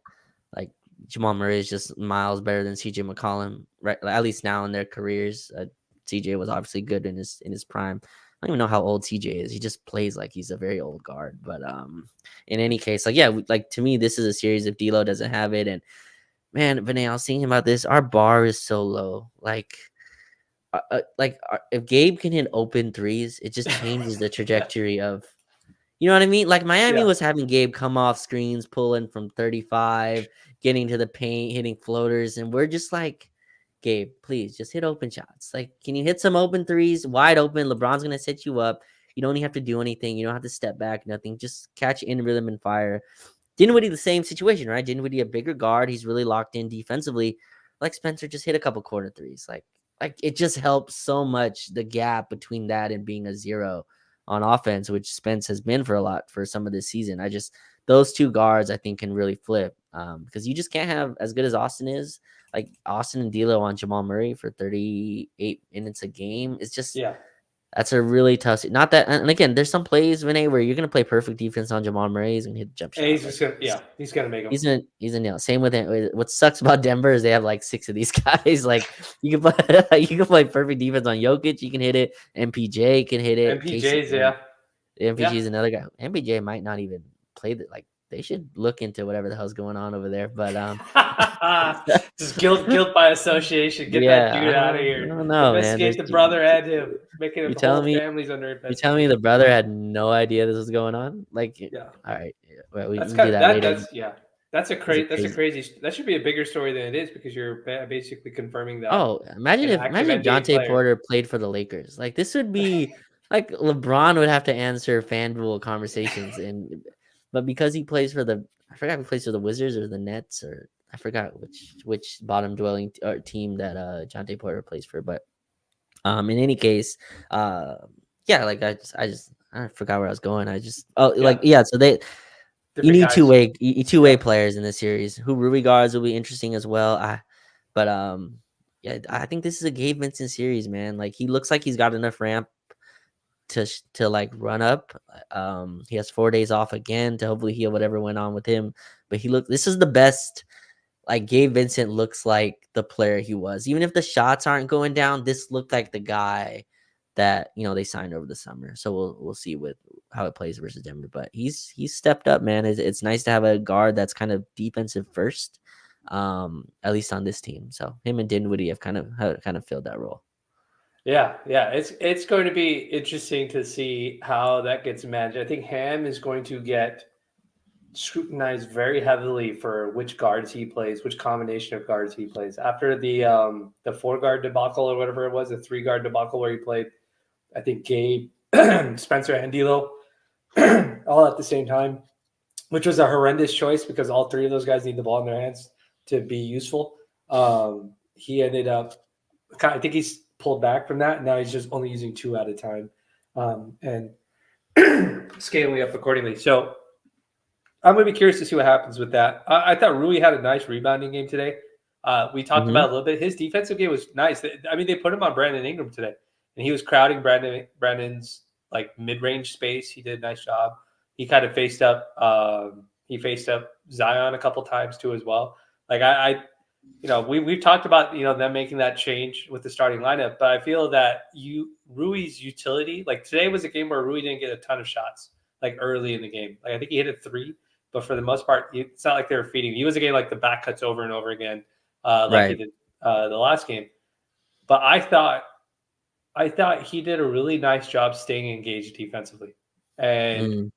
Speaker 2: Like Jamal Murray is just miles better than CJ McCollum, right? At least now in their careers. CJ was obviously good in his prime. I don't even know how old CJ is. He just plays like he's a very old guard. But in any case, to me, this is a series if D'Lo doesn't have it. And man, Vinay, I was thinking about this. Our bar is so low. If Gabe can hit open threes, it just changes the trajectory of, you know what I mean? Like Miami was having Gabe come off screens, pulling from 35, getting to the paint, hitting floaters, and we're just like, Gabe, please just hit open shots. Like, can you hit some open threes, wide open? LeBron's gonna set you up. You don't even have to do anything. You don't have to step back, nothing. Just catch in rhythm and fire. Dinwiddie, the same situation, right? Dinwiddie, a bigger guard. He's really locked in defensively. Like Spencer, just hit a couple corner threes. Like it just helps so much the gap between that and being a 0 on offense, which Spence has been for some of this season. Those 2 guards I think can really flip because you just can't have as good as Austin is. Like Austin and D'Lo on Jamal Murray for 38 minutes a game. It's just that's a really tough. Not that, and again, there's some plays, Vinay, where you're gonna play perfect defense on Jamal Murray. He's gonna hit the jump shot.
Speaker 1: He's gonna make them.
Speaker 2: He's a nail. Same with it. What sucks about Denver is they have like 6 of these guys. Like you can play perfect defense on Jokic. You can hit it. MPJ can hit it.
Speaker 1: MPJ's
Speaker 2: MPG
Speaker 1: Yeah.
Speaker 2: is another guy. MPJ might not even play the like. They should look into whatever the hell's going on over there. But
Speaker 1: Just guilt by association. Get that
Speaker 2: yeah,
Speaker 1: dude out of
Speaker 2: I
Speaker 1: here.
Speaker 2: don't know, man.
Speaker 1: Investigate the brother and him, making
Speaker 2: You
Speaker 1: a
Speaker 2: telling
Speaker 1: whole
Speaker 2: me
Speaker 1: families under
Speaker 2: you telling me
Speaker 1: investigation.
Speaker 2: the brother had no idea this was going on? Like,
Speaker 1: Yeah.
Speaker 2: all right, yeah, well, we
Speaker 1: That's
Speaker 2: can do
Speaker 1: kind of
Speaker 2: that
Speaker 1: that.
Speaker 2: later.
Speaker 1: That's yeah. That's a
Speaker 2: These are
Speaker 1: crazy. That's a
Speaker 2: crazy.
Speaker 1: crazy. That should be a bigger story than it is because you're basically confirming that
Speaker 2: Oh, imagine
Speaker 1: an
Speaker 2: if
Speaker 1: active
Speaker 2: imagine if
Speaker 1: NBA
Speaker 2: Jonte
Speaker 1: player.
Speaker 2: Porter played for the Lakers. Like this would be like LeBron would have to answer FanDuel conversations, but because he plays for I forgot if he plays for the Wizards or the Nets, or I forgot which bottom dwelling or team that Jonte Porter plays for. But in any case, uh yeah, like I forgot where I was going.
Speaker 1: Yeah,
Speaker 2: So you
Speaker 1: different
Speaker 2: need
Speaker 1: guys.
Speaker 2: two-way
Speaker 1: Yeah,
Speaker 2: players in this series. Who Rui guards will be interesting as well. But yeah, I think this is a Gabe Vincent series, man. Like he looks like he's got enough ramp to like run up. He has 4 days off again to hopefully heal whatever went on with him. But this is the best. Like Gabe Vincent looks like the player he was. Even if the shots aren't going down, this looked like the guy that they signed over the summer. So we'll see with how it plays versus Denver. But he's stepped up, man. It's nice to have a guard that's kind of defensive first, at least on this team. So him and Dinwiddie have kind of filled that role.
Speaker 1: yeah, yeah. It's going to be interesting to see how that gets managed. I think Ham is going to get scrutinized very heavily for which guards he plays, which combination of guards he plays. After the 4 guard debacle or whatever it was, the 3 guard debacle where he played, I think Gabe, Spencer, and D'Lo all at the same time, which was a horrendous choice because all 3 of those guys need the ball in their hands to be useful. He ended up, I think he's pulled back from that. Now he's just only using 2 at a time, and scaling up accordingly. So I'm going to be curious to see what happens with that. I thought Rui had a nice rebounding game today. We talked about it a little bit. His defensive game was nice. I mean, they put him on Brandon Ingram today, and he was crowding Brandon's like mid-range space. He did a nice job. He kind of faced up. He faced up Zion a couple times too as well. Like we've talked about them making that change with the starting lineup, but I feel that Rui's utility. Like today was a game where Rui didn't get a ton of shots like early in the game. Like I think he hit a 3. But for the most part, it's not like they were feeding. He was getting like the back cuts over and over again, like he did the last game. But I thought he did a really nice job staying engaged defensively, and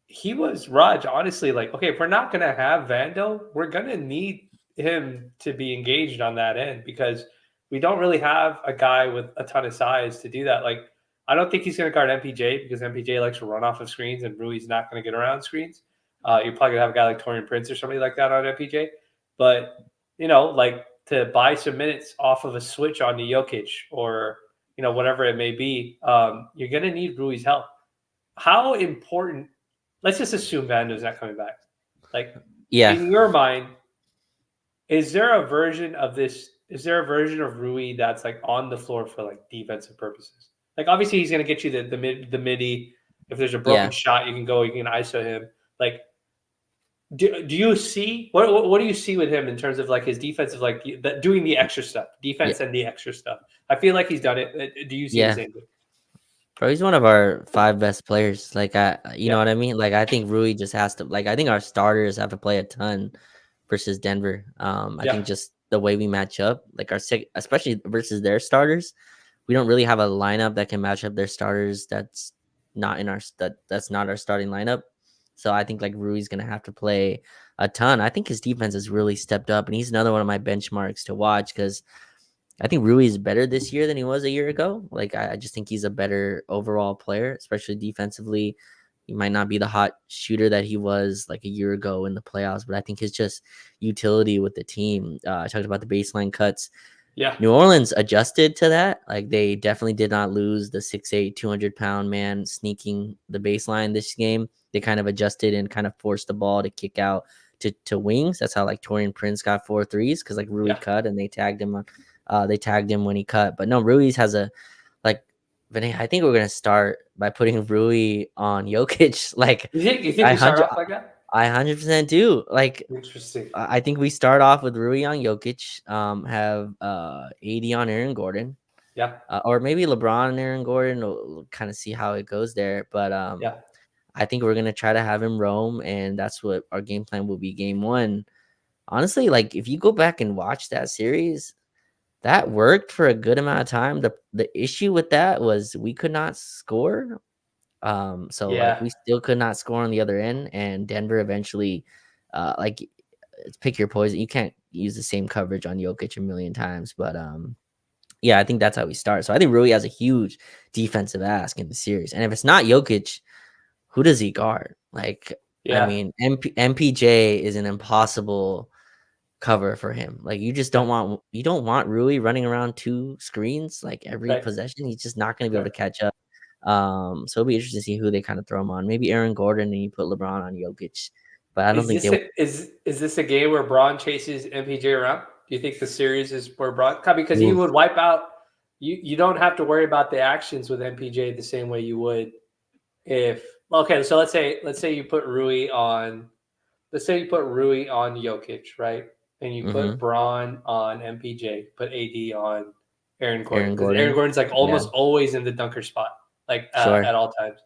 Speaker 1: he was Raj. Honestly, like okay, if we're not gonna have Vando, we're gonna need him to be engaged on that end because we don't really have a guy with a ton of size to do that. Like I don't think he's gonna guard MPJ because MPJ likes to run off of screens, and Rui's not gonna get around screens. You're probably gonna have a guy like Torian Prince or somebody like that on MPJ, but like to buy some minutes off of a switch on the Jokic or whatever it may be, you're gonna need Rui's help. How important? Let's just assume Vando's not coming back. Like, in your mind, is there a version of this? Is there a version of Rui that's like on the floor for like defensive purposes? Like, obviously, he's gonna get you the midi. If there's a broken shot, you can go. You can ISO him. Like, do you see what do you see with him in terms of like his defensive, like doing the extra stuff, defense and the extra stuff? I feel like he's done it. Do you see the same thing?
Speaker 2: Bro, he's one of our 5 best players. Like you know what I mean? Like I think Rui just has to I think our starters have to play a ton versus Denver. I think just the way we match up, like especially versus their starters, we don't really have a lineup that can match up their starters. That's not that's not our starting lineup. So I think like Rui's gonna have to play a ton. I think his defense has really stepped up, and he's another one of my benchmarks to watch because I think Rui is better this year than he was a year ago. Like I just think he's a better overall player, especially defensively. He might not be the hot shooter that he was like a year ago in the playoffs, but I think his just utility with the team. I talked about the baseline cuts.
Speaker 1: Yeah.
Speaker 2: New Orleans adjusted to that. Like they definitely did not lose the 6'8", 200-pound man sneaking the baseline this game. They kind of adjusted and kind of forced the ball to kick out to wings. That's how like Torian Prince got 4 threes because like Rui cut and they tagged him when he cut. But no, Rui's has I think we're gonna start by putting Rui on Jokic. Like
Speaker 1: you think we start off like that?
Speaker 2: I 100% do. Like
Speaker 1: interesting.
Speaker 2: I think we start off with Rui on Jokic, have AD on Aaron Gordon.
Speaker 1: Yeah.
Speaker 2: Or maybe LeBron and Aaron Gordon. We'll kind of see how it goes there. But
Speaker 1: Yeah.
Speaker 2: I think we're gonna try to have him roam, and that's what our game plan will be. Game one, honestly, like if you go back and watch that series, that worked for a good amount of time. The issue with that was we could not score. So like
Speaker 1: Yeah.
Speaker 2: we still could not score on the other end, and Denver eventually, like pick your poison. You can't use the same coverage on Jokic a million times, but yeah, I think that's how we start. So I think Rui has a huge defensive ask in the series, and if it's not Jokic, who does he guard? Like, I
Speaker 1: Yeah.
Speaker 2: mean, MPJ is an impossible cover for him. Like,
Speaker 1: Yeah.
Speaker 2: you don't want Rui running around two screens like every
Speaker 1: Right.
Speaker 2: possession. He's just not going to be able
Speaker 1: Right.
Speaker 2: to catch up. So it'll be interesting to see who they kind of throw him on. Maybe Aaron Gordon and you put LeBron on Jokic, but I don't
Speaker 1: Is
Speaker 2: think
Speaker 1: this
Speaker 2: they.
Speaker 1: is this a game where Braun chases MPJ around? Do you think the series is where Braun because he
Speaker 2: Oof.
Speaker 1: would wipe out you don't have to worry about the actions with MPJ the same way you would if okay, so let's say you put Rui on Jokic, right? And you put
Speaker 2: Mhm.
Speaker 1: Braun on MPJ, put AD on Aaron Gordon
Speaker 2: Aaron
Speaker 1: because Aaron
Speaker 2: Gordon.
Speaker 1: Gordon's like
Speaker 2: Yeah,
Speaker 1: almost always in the dunker spot, like
Speaker 2: sure.
Speaker 1: at all times.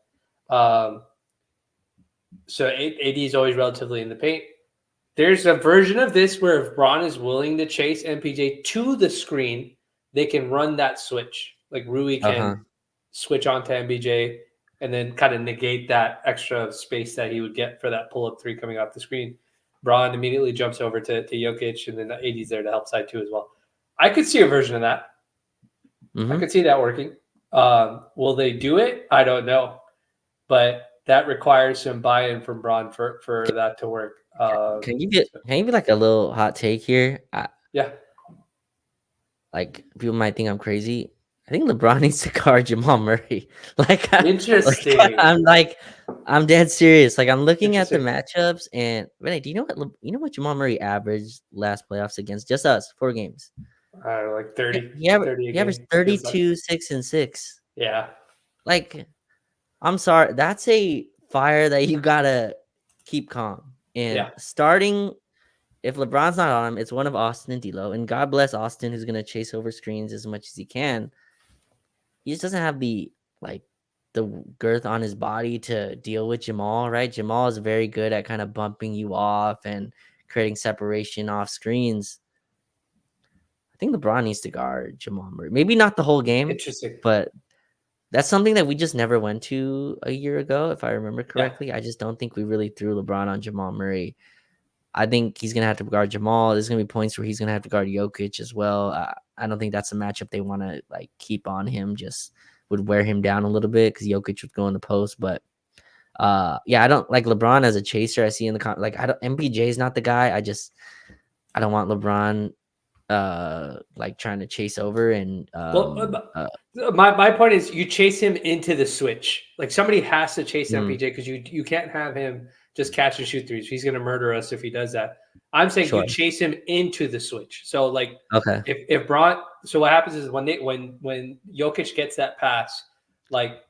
Speaker 1: Um, so AD is always relatively in the paint. There's a version of this where if Braun is willing to chase MPJ to the screen, they can run that switch. Like Rui
Speaker 2: Uh-huh.
Speaker 1: can switch onto MPJ and then kind of negate that extra space that he would get for that pull up three coming off the screen. Braun immediately jumps over to Jokic, and then the AD's there to help side too as well. I could see a version of that. I
Speaker 2: Mhm.
Speaker 1: could see that working. Will they do it? I don't know, but that requires some buy-in from Braun for that to work. So,
Speaker 2: Can you be like a little hot take here?
Speaker 1: yeah,
Speaker 2: Like people might think I'm crazy. I think LeBron needs to guard Jamal Murray. Like,
Speaker 1: interesting.
Speaker 2: I'm dead serious. Like I'm looking at the
Speaker 1: Interesting.
Speaker 2: matchups, and Renee, do you know you know what Jamal Murray averaged last playoffs against just us 4 games?
Speaker 1: Like 30,
Speaker 2: He averaged
Speaker 1: 30 a
Speaker 2: he averaged
Speaker 1: game. Feels like
Speaker 2: 32, 6 and 6.
Speaker 1: yeah,
Speaker 2: Like I'm sorry, that's a fire that you gotta keep calm. And
Speaker 1: yeah.
Speaker 2: starting if LeBron's not on him, it's one of Austin and D'Lo. And God bless Austin, who's gonna chase over screens as much as he can. He just doesn't have like the girth on his body to deal with Jamal, right? Jamal is very good at kind of bumping you off and creating separation off screens. I think LeBron needs to guard Jamal Murray. Maybe not the whole game,
Speaker 1: Interesting.
Speaker 2: but that's something that we just never went to a year ago, if I remember
Speaker 1: Yeah,
Speaker 2: correctly. I just don't think we really threw LeBron on Jamal Murray. I think he's gonna have to guard Jamal. There's gonna be points where he's gonna have to guard Jokic as well. I don't think that's a matchup they want to like keep on him. Just would wear him down a little bit because Jokic would go in the post. But yeah, I don't like LeBron as a chaser. I see in the like I don't MPJ is not the guy. I don't want LeBron like trying to chase over and
Speaker 1: well, my point is you chase him into the switch. Like somebody has to chase
Speaker 2: mm,
Speaker 1: MPJ because you can't have him just catch and shoot threes. He's going to murder us if he does that. I'm saying you
Speaker 2: sure.
Speaker 1: chase him into the switch. So like
Speaker 2: Okay.
Speaker 1: if Braun, so what happens is when Jokic gets that pass, like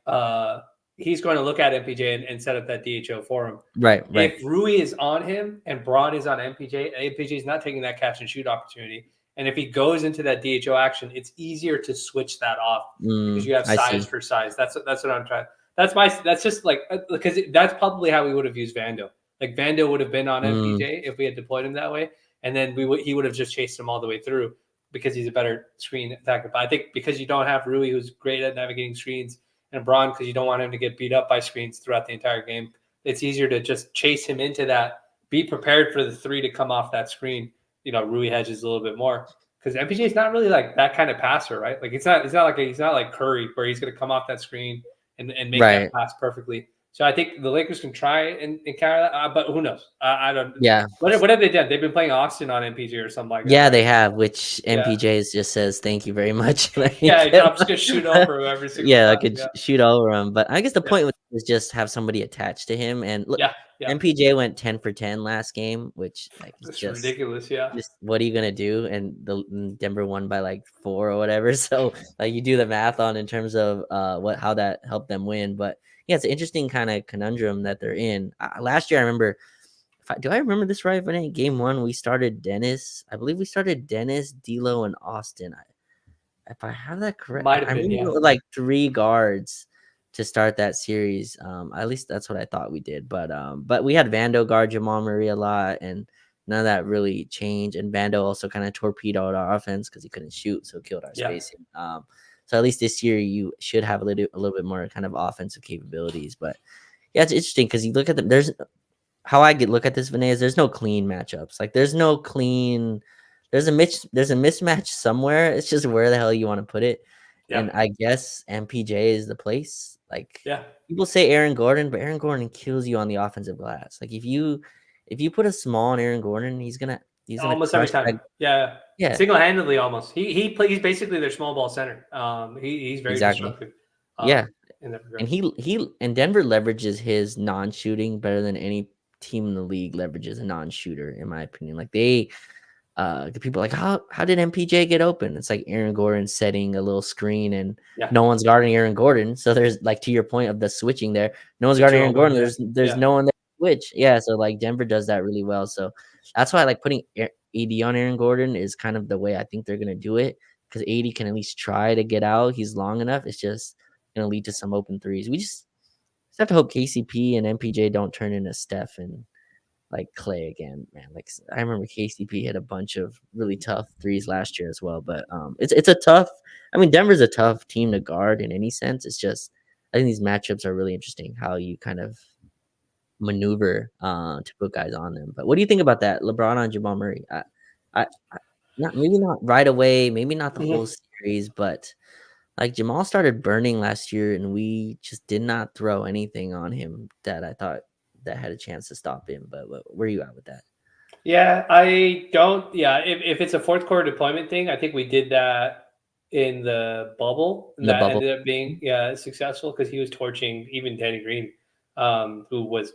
Speaker 1: he's going to look at MPJ and set up that DHO for him.
Speaker 2: Right. Right.
Speaker 1: If Rui is on him and Braun is on MPJ is not taking that catch and shoot opportunity. And if he goes into that DHO action, it's easier to switch that off because you have
Speaker 2: I
Speaker 1: size
Speaker 2: see.
Speaker 1: for size. That's what I'm trying. That's just like because that's probably how we would have used Vando. Like Vando would have been on
Speaker 2: Mm,
Speaker 1: MPJ if we had deployed him that way, and then he would have just chased him all the way through because he's a better screen attacker. But I think because you don't have Rui, who's great at navigating screens, and Braun, because you don't want him to get beat up by screens throughout the entire game, it's easier to just chase him into that. Be prepared for the three to come off that screen. Rui hedges a little bit more because MPJ is not really like that kind of passer, right? Like he's not like Curry where he's going to come off that screen and make that
Speaker 2: right.
Speaker 1: pass perfectly. So I think the Lakers can try and counter that, but who knows? I don't.
Speaker 2: Yeah.
Speaker 1: What have they done? They've been playing Austin on MPJ or something like that,
Speaker 2: Yeah,
Speaker 1: right?
Speaker 2: they have, which
Speaker 1: Yeah,
Speaker 2: MPJ just says thank you very much.
Speaker 1: yeah.
Speaker 2: Like,
Speaker 1: I'm just gonna shoot over him every single
Speaker 2: yeah, I
Speaker 1: time.
Speaker 2: could
Speaker 1: Yeah,
Speaker 2: shoot over him. But I guess the
Speaker 1: yeah,
Speaker 2: point was just have somebody attached to him. And look,
Speaker 1: yeah, yeah.
Speaker 2: MPJ went 10 for 10 last game, which like is
Speaker 1: It's ridiculous. Yeah,
Speaker 2: just what are you gonna do? And the Denver won by like 4 or whatever. So like you do the math on in terms of how that helped them win. But yeah, it's an interesting kind of conundrum that they're in. Last year, I remember. Do I remember this right? But game one, we started Dennis. I believe we started Dennis, D'Lo, and Austin. if I have that correct,
Speaker 1: Might have
Speaker 2: I
Speaker 1: been,
Speaker 2: remember
Speaker 1: yeah.
Speaker 2: with, like 3 guards to start that series. At least that's what I thought we did. But we had Vando guard Jamal Murray a lot, and none of that really changed. And Vando also kind of torpedoed our offense because he couldn't shoot, so it killed our
Speaker 1: Yeah.
Speaker 2: spacing. So at least this year you should have a little bit more kind of offensive capabilities. But yeah, it's interesting because you look at them. There's how I get look at this, Vinay, is there's no clean matchups. Like there's no clean. There's a mismatch somewhere. It's just where the hell you want to put it.
Speaker 1: Yeah.
Speaker 2: And I guess MPJ is the place. Like
Speaker 1: Yeah.
Speaker 2: people say Aaron Gordon, but Aaron Gordon kills you on the offensive glass. Like if you put a small on Aaron Gordon, he's gonna
Speaker 1: Almost every
Speaker 2: crush that.
Speaker 1: time. Yeah.
Speaker 2: Yeah,
Speaker 1: Single-handedly almost. He's basically their small ball center. He's very
Speaker 2: exactly.
Speaker 1: destructive
Speaker 2: Yeah,
Speaker 1: in that regard.
Speaker 2: and he and Denver leverages his non-shooting better than any team in the league leverages a non-shooter, in my opinion. Like the people are like, how did MPJ get open? It's like Aaron Gordon setting a little screen and
Speaker 1: Yeah.
Speaker 2: no one's guarding Aaron Gordon. So there's like to your point of the switching there, no one's
Speaker 1: The
Speaker 2: guarding
Speaker 1: two
Speaker 2: Aaron
Speaker 1: on one,
Speaker 2: Gordon.
Speaker 1: yeah.
Speaker 2: There's
Speaker 1: Yeah.
Speaker 2: no one there to switch. Yeah, so like Denver does that really well. So that's why I like putting AD on Aaron Gordon is kind of the way I think they're gonna do it because AD can at least try to get out. He's long enough. It's just gonna lead to some open threes. We just have to hope KCP and MPJ don't turn into Steph and like Clay again, man. Like I remember KCP hit a bunch of really tough threes last year as well. But it's a tough. I mean, Denver's a tough team to guard in any sense. It's just I think these matchups are really interesting. How you kind of maneuver to put guys on them. But what do you think about that, LeBron on Jamal Murray? I not maybe not right away, maybe not the whole
Speaker 1: Mhm.
Speaker 2: series, but like Jamal started burning last year, and we just did not throw anything on him that I thought that had a chance to stop him. But where are you at with that?
Speaker 1: Yeah, I don't. Yeah, if it's a fourth quarter deployment thing, I think we did that in the bubble,
Speaker 2: In
Speaker 1: and
Speaker 2: the
Speaker 1: that
Speaker 2: bubble?
Speaker 1: ended up being successful because he was torching even Danny Green, who was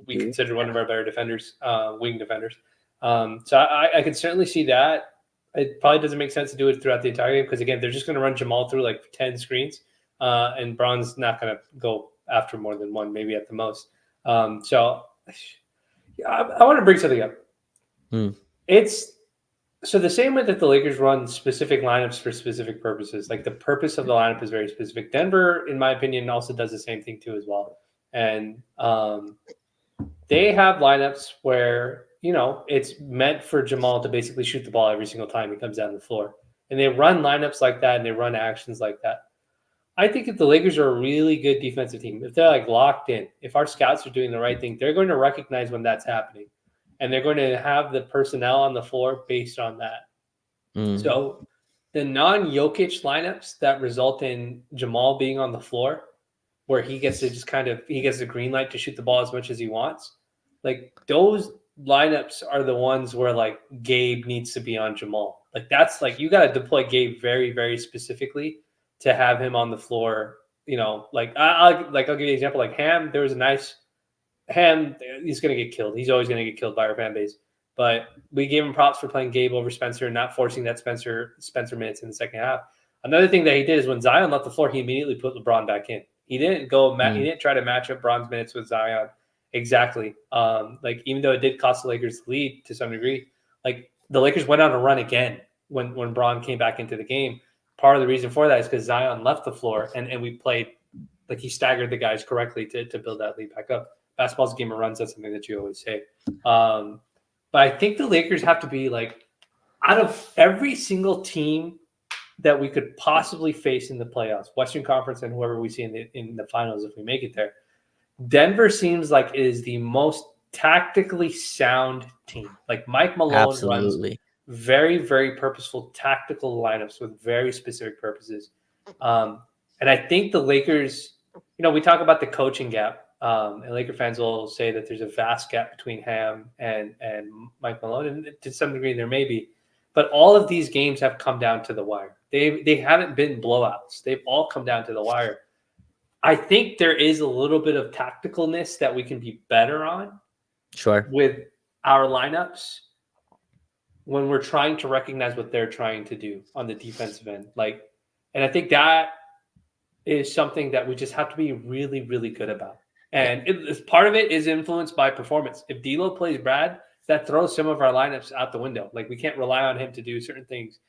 Speaker 1: we
Speaker 2: Agree.
Speaker 1: considered one of our better defenders, wing defenders. So I could certainly see that. It probably doesn't make sense to do it throughout the entire game because again, they're just going to run Jamal through like 10 screens, and Braun's not going to go after more than one, maybe at the most. So I want to bring something up.
Speaker 2: Hmm.
Speaker 1: It's so the same way that the Lakers run specific lineups for specific purposes. Like the purpose of the lineup is very specific. Denver, in my opinion, also does the same thing too as well. And they have lineups where it's meant for Jamal to basically shoot the ball every single time he comes down the floor. And they run lineups like that and they run actions like that. I think if the Lakers are a really good defensive team, if they're like locked in, if our scouts are doing the right thing, they're going to recognize when that's happening. And they're going to have the personnel on the floor based on that.
Speaker 2: Mm.
Speaker 1: So the non-Jokic lineups that result in Jamal being on the floor, where he gets to just he gets a green light to shoot the ball as much as he wants, like those lineups are the ones where like Gabe needs to be on Jamal. Like that's like you got to deploy Gabe very, very specifically to have him on the floor. Like I'll give you an example. Like Ham, there was a nice Ham. He's going to get killed. He's always going to get killed by our fan base. But we gave him props for playing Gabe over Spencer and not forcing that Spencer minutes in the second half. Another thing that he did is when Zion left the floor, he immediately put LeBron back in. He didn't he didn't try to match up Bron's minutes with Zion exactly. Like even though it did cost the Lakers the lead to some degree, like the Lakers went on a run again when Bron came back into the game. Part of the reason for that is because Zion left the floor and we played like he staggered the guys correctly to build that lead back up. Basketball's a game of runs. That's something that you always say. But I think the Lakers have to be like out of every single team that we could possibly face in the playoffs, Western Conference and whoever we see in the finals if we make it there. Denver seems like it is the most tactically sound team. Like Mike Malone runs
Speaker 2: Absolutely.
Speaker 1: very, very purposeful tactical lineups with very specific purposes. And I think the Lakers, we talk about the coaching gap. And Laker fans will say that there's a vast gap between Ham and Mike Malone, and to some degree there may be. But all of these games have come down to the wire. They haven't been blowouts. They've all come down to the wire. I think there is a little bit of tacticalness that we can be better on
Speaker 2: Sure.
Speaker 1: with our lineups when we're trying to recognize what they're trying to do on the defensive end. And I think that is something that we just have to be really, really good about. And part of it is influenced by performance. If D'Lo plays Brad, that throws some of our lineups out the window. Like we can't rely on him to do certain things.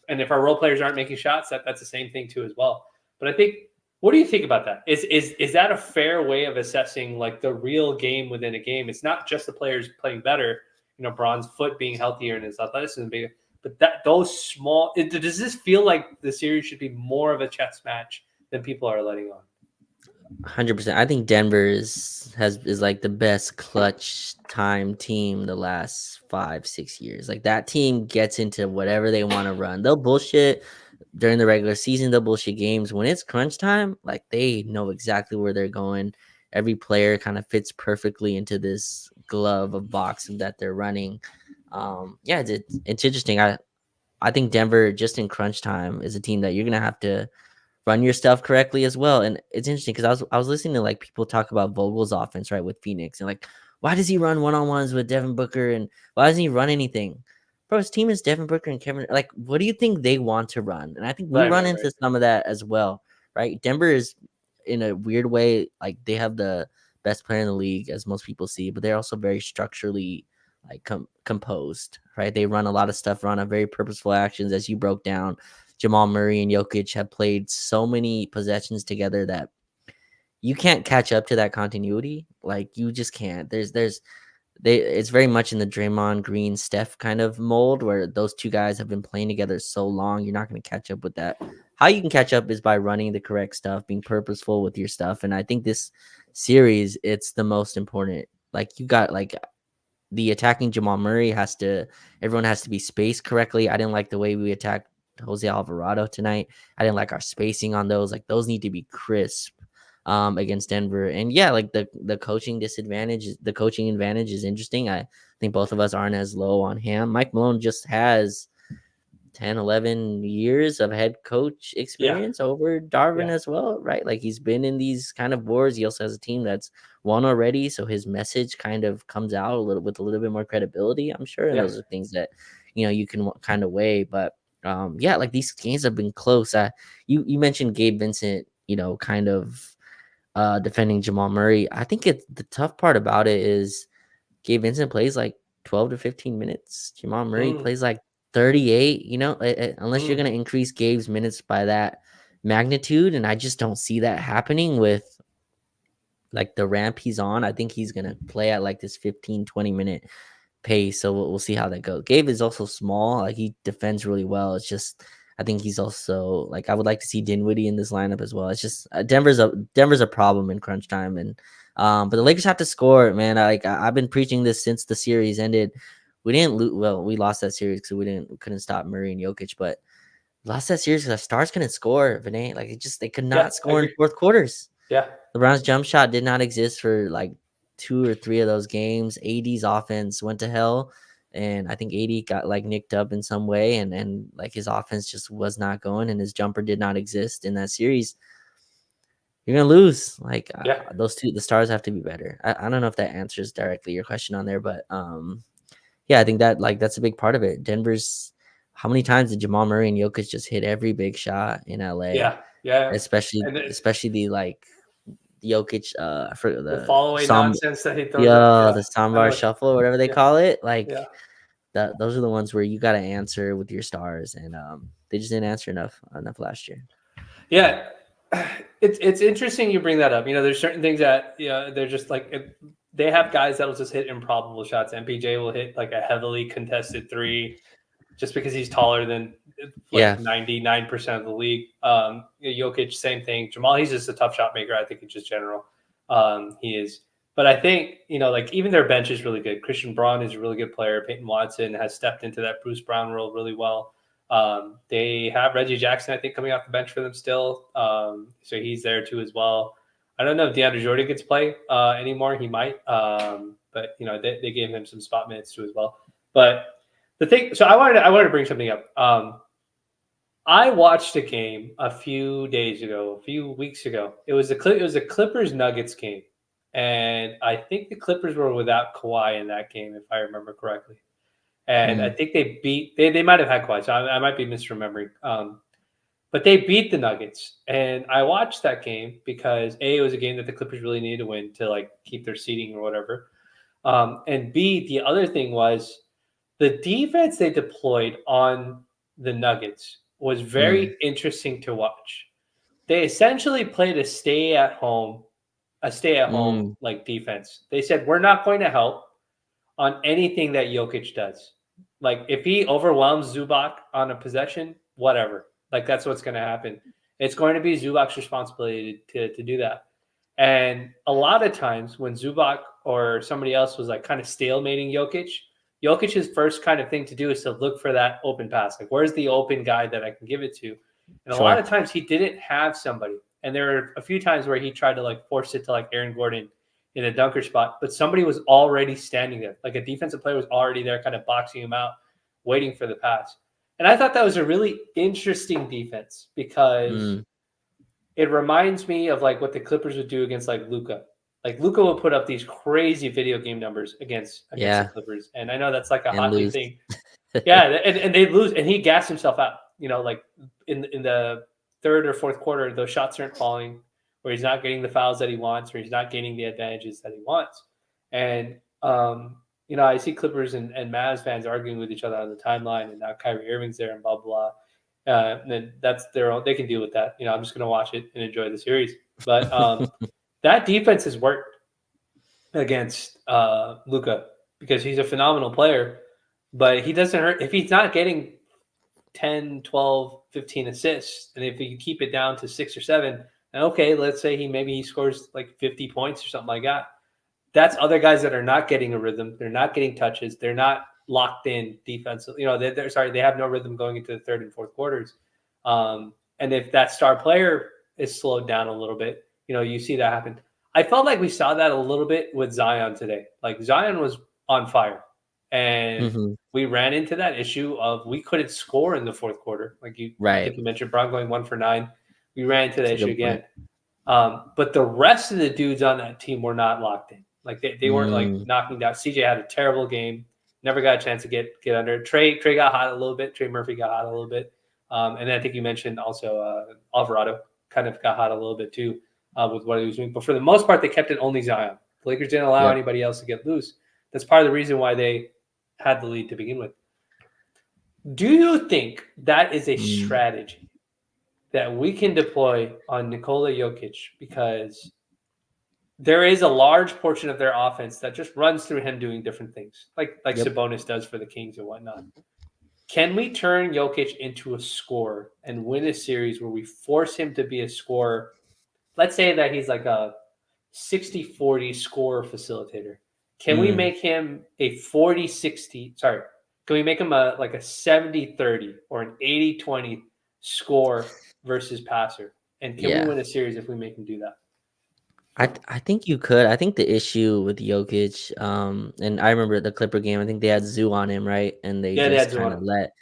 Speaker 1: and if our role players aren't making shots, that's the same thing too as well. But I think, what do you think about that? Is that a fair way of assessing like the real game within a game? It's not just the players playing better, Braun's foot being healthier and his athleticism being, but that those small. Does this feel like the series should be more of a chess match than people are letting on?
Speaker 2: 100%. I think Denver is like the best clutch time team the last 5-6 years. Like that team gets into whatever they want to run. They'll bullshit during the regular season. They'll bullshit games when it's crunch time. Like they know exactly where they're going. Every player kind of fits perfectly into this glove of box that they're running. Yeah, it's interesting. I think Denver just in crunch time is a team that you're gonna have to run your stuff correctly as well. And it's interesting because I was listening to like people talk about Vogel's offense, right, with Phoenix, and like, why does he run one-on-ones with Devin Booker and why doesn't he run anything? Bro, his team is Devin Booker and Kevin. Like, what do you think they want to run? And I think we run into some of that as well, right? Denver is in a weird way, like they have the best player in the league, as most people see, but they're also very structurally like composed, right? They run a lot of stuff, run a very purposeful actions, as you broke down. Jamal Murray and Jokic have played so many possessions together that you can't catch up to that continuity. Like you just can't. It's very much in the Draymond Green Steph kind of mold where those two guys have been playing together so long. You're not going to catch up with that. How you can catch up is by running the correct stuff, being purposeful with your stuff. And I think this series, it's the most important. Like you got like the attacking Jamal Murray everyone has to be spaced correctly. I didn't like the way we attacked Jose Alvarado tonight. I didn't like our spacing on those. Like those need to be crisp against Denver. And yeah, like the coaching advantage is interesting. I think both of us aren't as low on him. Mike Malone just has 10, 11 years of head coach experience over Darvin as well, right? Like he's been in these kind of wars. He also has a team that's won already, so his message kind of comes out with a little bit more credibility, I'm sure. And those are things that you can kind of weigh. But yeah, like these games have been close. You mentioned Gabe Vincent, kind of defending Jamal Murray. I think the tough part about it is Gabe Vincent plays like 12 to 15 minutes. Jamal Murray plays like 38, unless you're going to increase Gabe's minutes by that magnitude. And I just don't see that happening with like the ramp he's on. I think he's going to play at like this 15-20 minute pace. So we'll see how that goes. Gabe is also small. Like he defends really well. It's just, I think he's also like, I would like to see Dinwiddie in this lineup as well. It's just Denver's a problem in crunch time. And but the Lakers have to score, man. I've been preaching this since the series ended. We didn't lose. Well, we lost that series because we couldn't stop Murray and Jokic, but lost that series because our stars couldn't score, Vinay. Like they could not score in fourth quarters.
Speaker 1: Yeah.
Speaker 2: LeBron's jump shot did not exist for like 2 or 3 of those games. AD's offense went to hell. And I think AD got like nicked up in some way, and like his offense just was not going, and his jumper did not exist in that series. You're gonna lose. Like those two, the stars have to be better. I don't know if that answers directly your question on there, but yeah, I think that like that's a big part of it. Denver's, how many times did Jamal Murray and Jokic just hit every big shot in LA?
Speaker 1: Yeah.
Speaker 2: Especially the like Jokic for the
Speaker 1: fall away nonsense that he throws.
Speaker 2: The Sambar shuffle or whatever they call it. Like those are the ones where you got to answer with your stars, and they just didn't answer enough last year.
Speaker 1: Yeah, it's interesting you bring that up. There's certain things that they're just like they have guys that'll just hit improbable shots. MPJ will hit like a heavily contested three just because he's taller than 99% of the league. Jokic, same thing. Jamal, he's just a tough shot maker. I think in just general, he is. But I think like even their bench is really good. Christian Braun is a really good player. Peyton Watson has stepped into that Bruce Brown role really well. They have Reggie Jackson, I think, coming off the bench for them still. So he's there too as well. I don't know if DeAndre Jordan gets play anymore. He might, but they gave him some spot minutes too as well. But the thing, so I wanted to bring something up. I watched a game a few weeks ago. It was a Clippers Nuggets game, and I think the Clippers were without Kawhi in that game, if I remember correctly. And I think they might have had Kawhi, so I might be misremembering. But they beat the Nuggets, and I watched that game because A, it was a game that the Clippers really needed to win to like keep their seeding or whatever. And B, the other thing was the defense they deployed on the Nuggets was very interesting to watch. They essentially played a stay at home like defense. They said we're not going to help on anything that Jokic does. Like if he overwhelms Zubac on a possession, whatever. Like that's what's going to happen. It's going to be Zubac's responsibility to do that. And a lot of times when Zubac or somebody else was like kind of stalemating Jokic's first kind of thing to do is to look for that open pass. Like where's the open guy that I can give it to? And a lot of times he didn't have somebody. And there were a few times where he tried to like force it to like Aaron Gordon in a dunker spot, but somebody was already standing there. Like a defensive player was already there kind of boxing him out, waiting for the pass. And I thought that was a really interesting defense because it reminds me of like what the Clippers would do against like Luka. Like Luka will put up these crazy video game numbers against the Clippers. And I know that's like a hot new thing. Yeah, and they lose and he gassed himself out. You know, like in the third or fourth quarter, those shots aren't falling, where he's not getting the fouls that he wants, or he's not gaining the advantages that he wants. And you know, I see Clippers and Mavs fans arguing with each other on the timeline, and now Kyrie Irving's there and blah blah. And then that's their own. They can deal with that. You know, I'm just going to watch it and enjoy the series. But that defense has worked against Luka because he's a phenomenal player, but he doesn't hurt if he's not getting 10, 12, 15 assists, and if you keep it down to 6 or 7. Okay, let's say he scores like 50 points or something like that. That's other guys that are not getting a rhythm. They're not getting touches. They're not locked in defensive. You know, they have no rhythm going into the third and fourth quarters. And if that star player is slowed down a little bit, you know, you see that happen. I felt like we saw that a little bit with Zion today. Like Zion was on fire. And we ran into that issue of we couldn't score in the fourth quarter. Like I think you mentioned Brown going 1 for 9. We ran into that issue again. But the rest of the dudes on that team were not locked in. Like they weren't like knocking down. CJ had a terrible game. Never got a chance to get under it. Trey got hot a little bit. Trey Murphy got hot a little bit. And then I think you mentioned also Alvarado kind of got hot a little bit too with what he was doing. But for the most part, they kept it only Zion. The Lakers didn't allow anybody else to get loose. That's part of the reason why they had the lead to begin with. Do you think that is a strategy that we can deploy on Nikola Jokic? Because there is a large portion of their offense that just runs through him doing different things, like Sabonis does for the Kings and whatnot. Can we turn Jokic into a scorer and win a series where we force him to be a scorer? Let's say that he's like a 60-40 scorer facilitator. Can we make him a 40-60? Sorry, can we make him a 70-30 or an 80-20 score versus passer? And can we win a series if we make him do that?
Speaker 2: I think you could. I think the issue with Jokic, and I remember the Clipper game. I think they had Zoo on him, right? And they just kind of let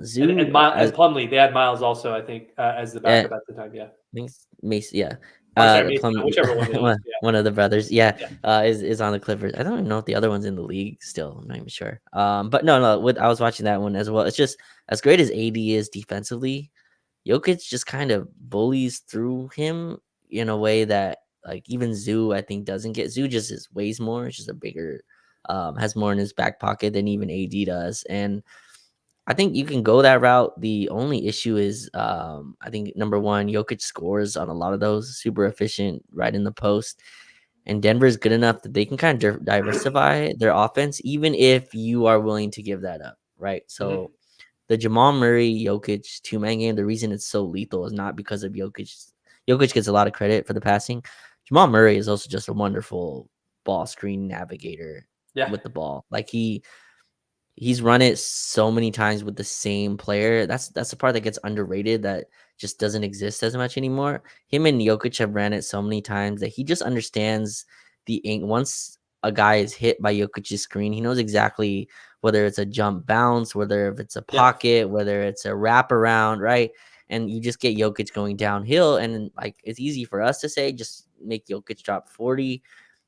Speaker 2: Zoo
Speaker 1: and Plumlee. They had Miles also, I think, as the backup at the time. Yeah,
Speaker 2: Mason,
Speaker 1: whichever one.
Speaker 2: One of the brothers, is on the Clippers. I don't even know if the other one's in the league still. I'm not even sure. But no. I was watching that one as well. It's just as great as AD is defensively, Jokic just kind of bullies through him in a way that like even Zoo I think doesn't get. Zoo just weighs more. It's just a bigger, has more in his back pocket than even AD does, and I think you can go that route. The only issue is, I think number one, Jokic scores on a lot of those, super efficient, right in the post. And Denver is good enough that they can kind of diversify their offense, even if you are willing to give that up, right? So the Jamal Murray Jokic 2-man game, the reason it's so lethal is not because of Jokic. Jokic gets a lot of credit for the passing. Jamal Murray is also just a wonderful ball screen navigator with the ball. Like he's run it so many times with the same player. That's the part that gets underrated, that just doesn't exist as much anymore. Him and Jokic have ran it so many times that he just understands once a guy is hit by Jokic's screen, he knows exactly whether it's a jump bounce, whether if it's a pocket, whether it's a wraparound, right? And you just get Jokic going downhill, and like it's easy for us to say, just make Jokic drop 40.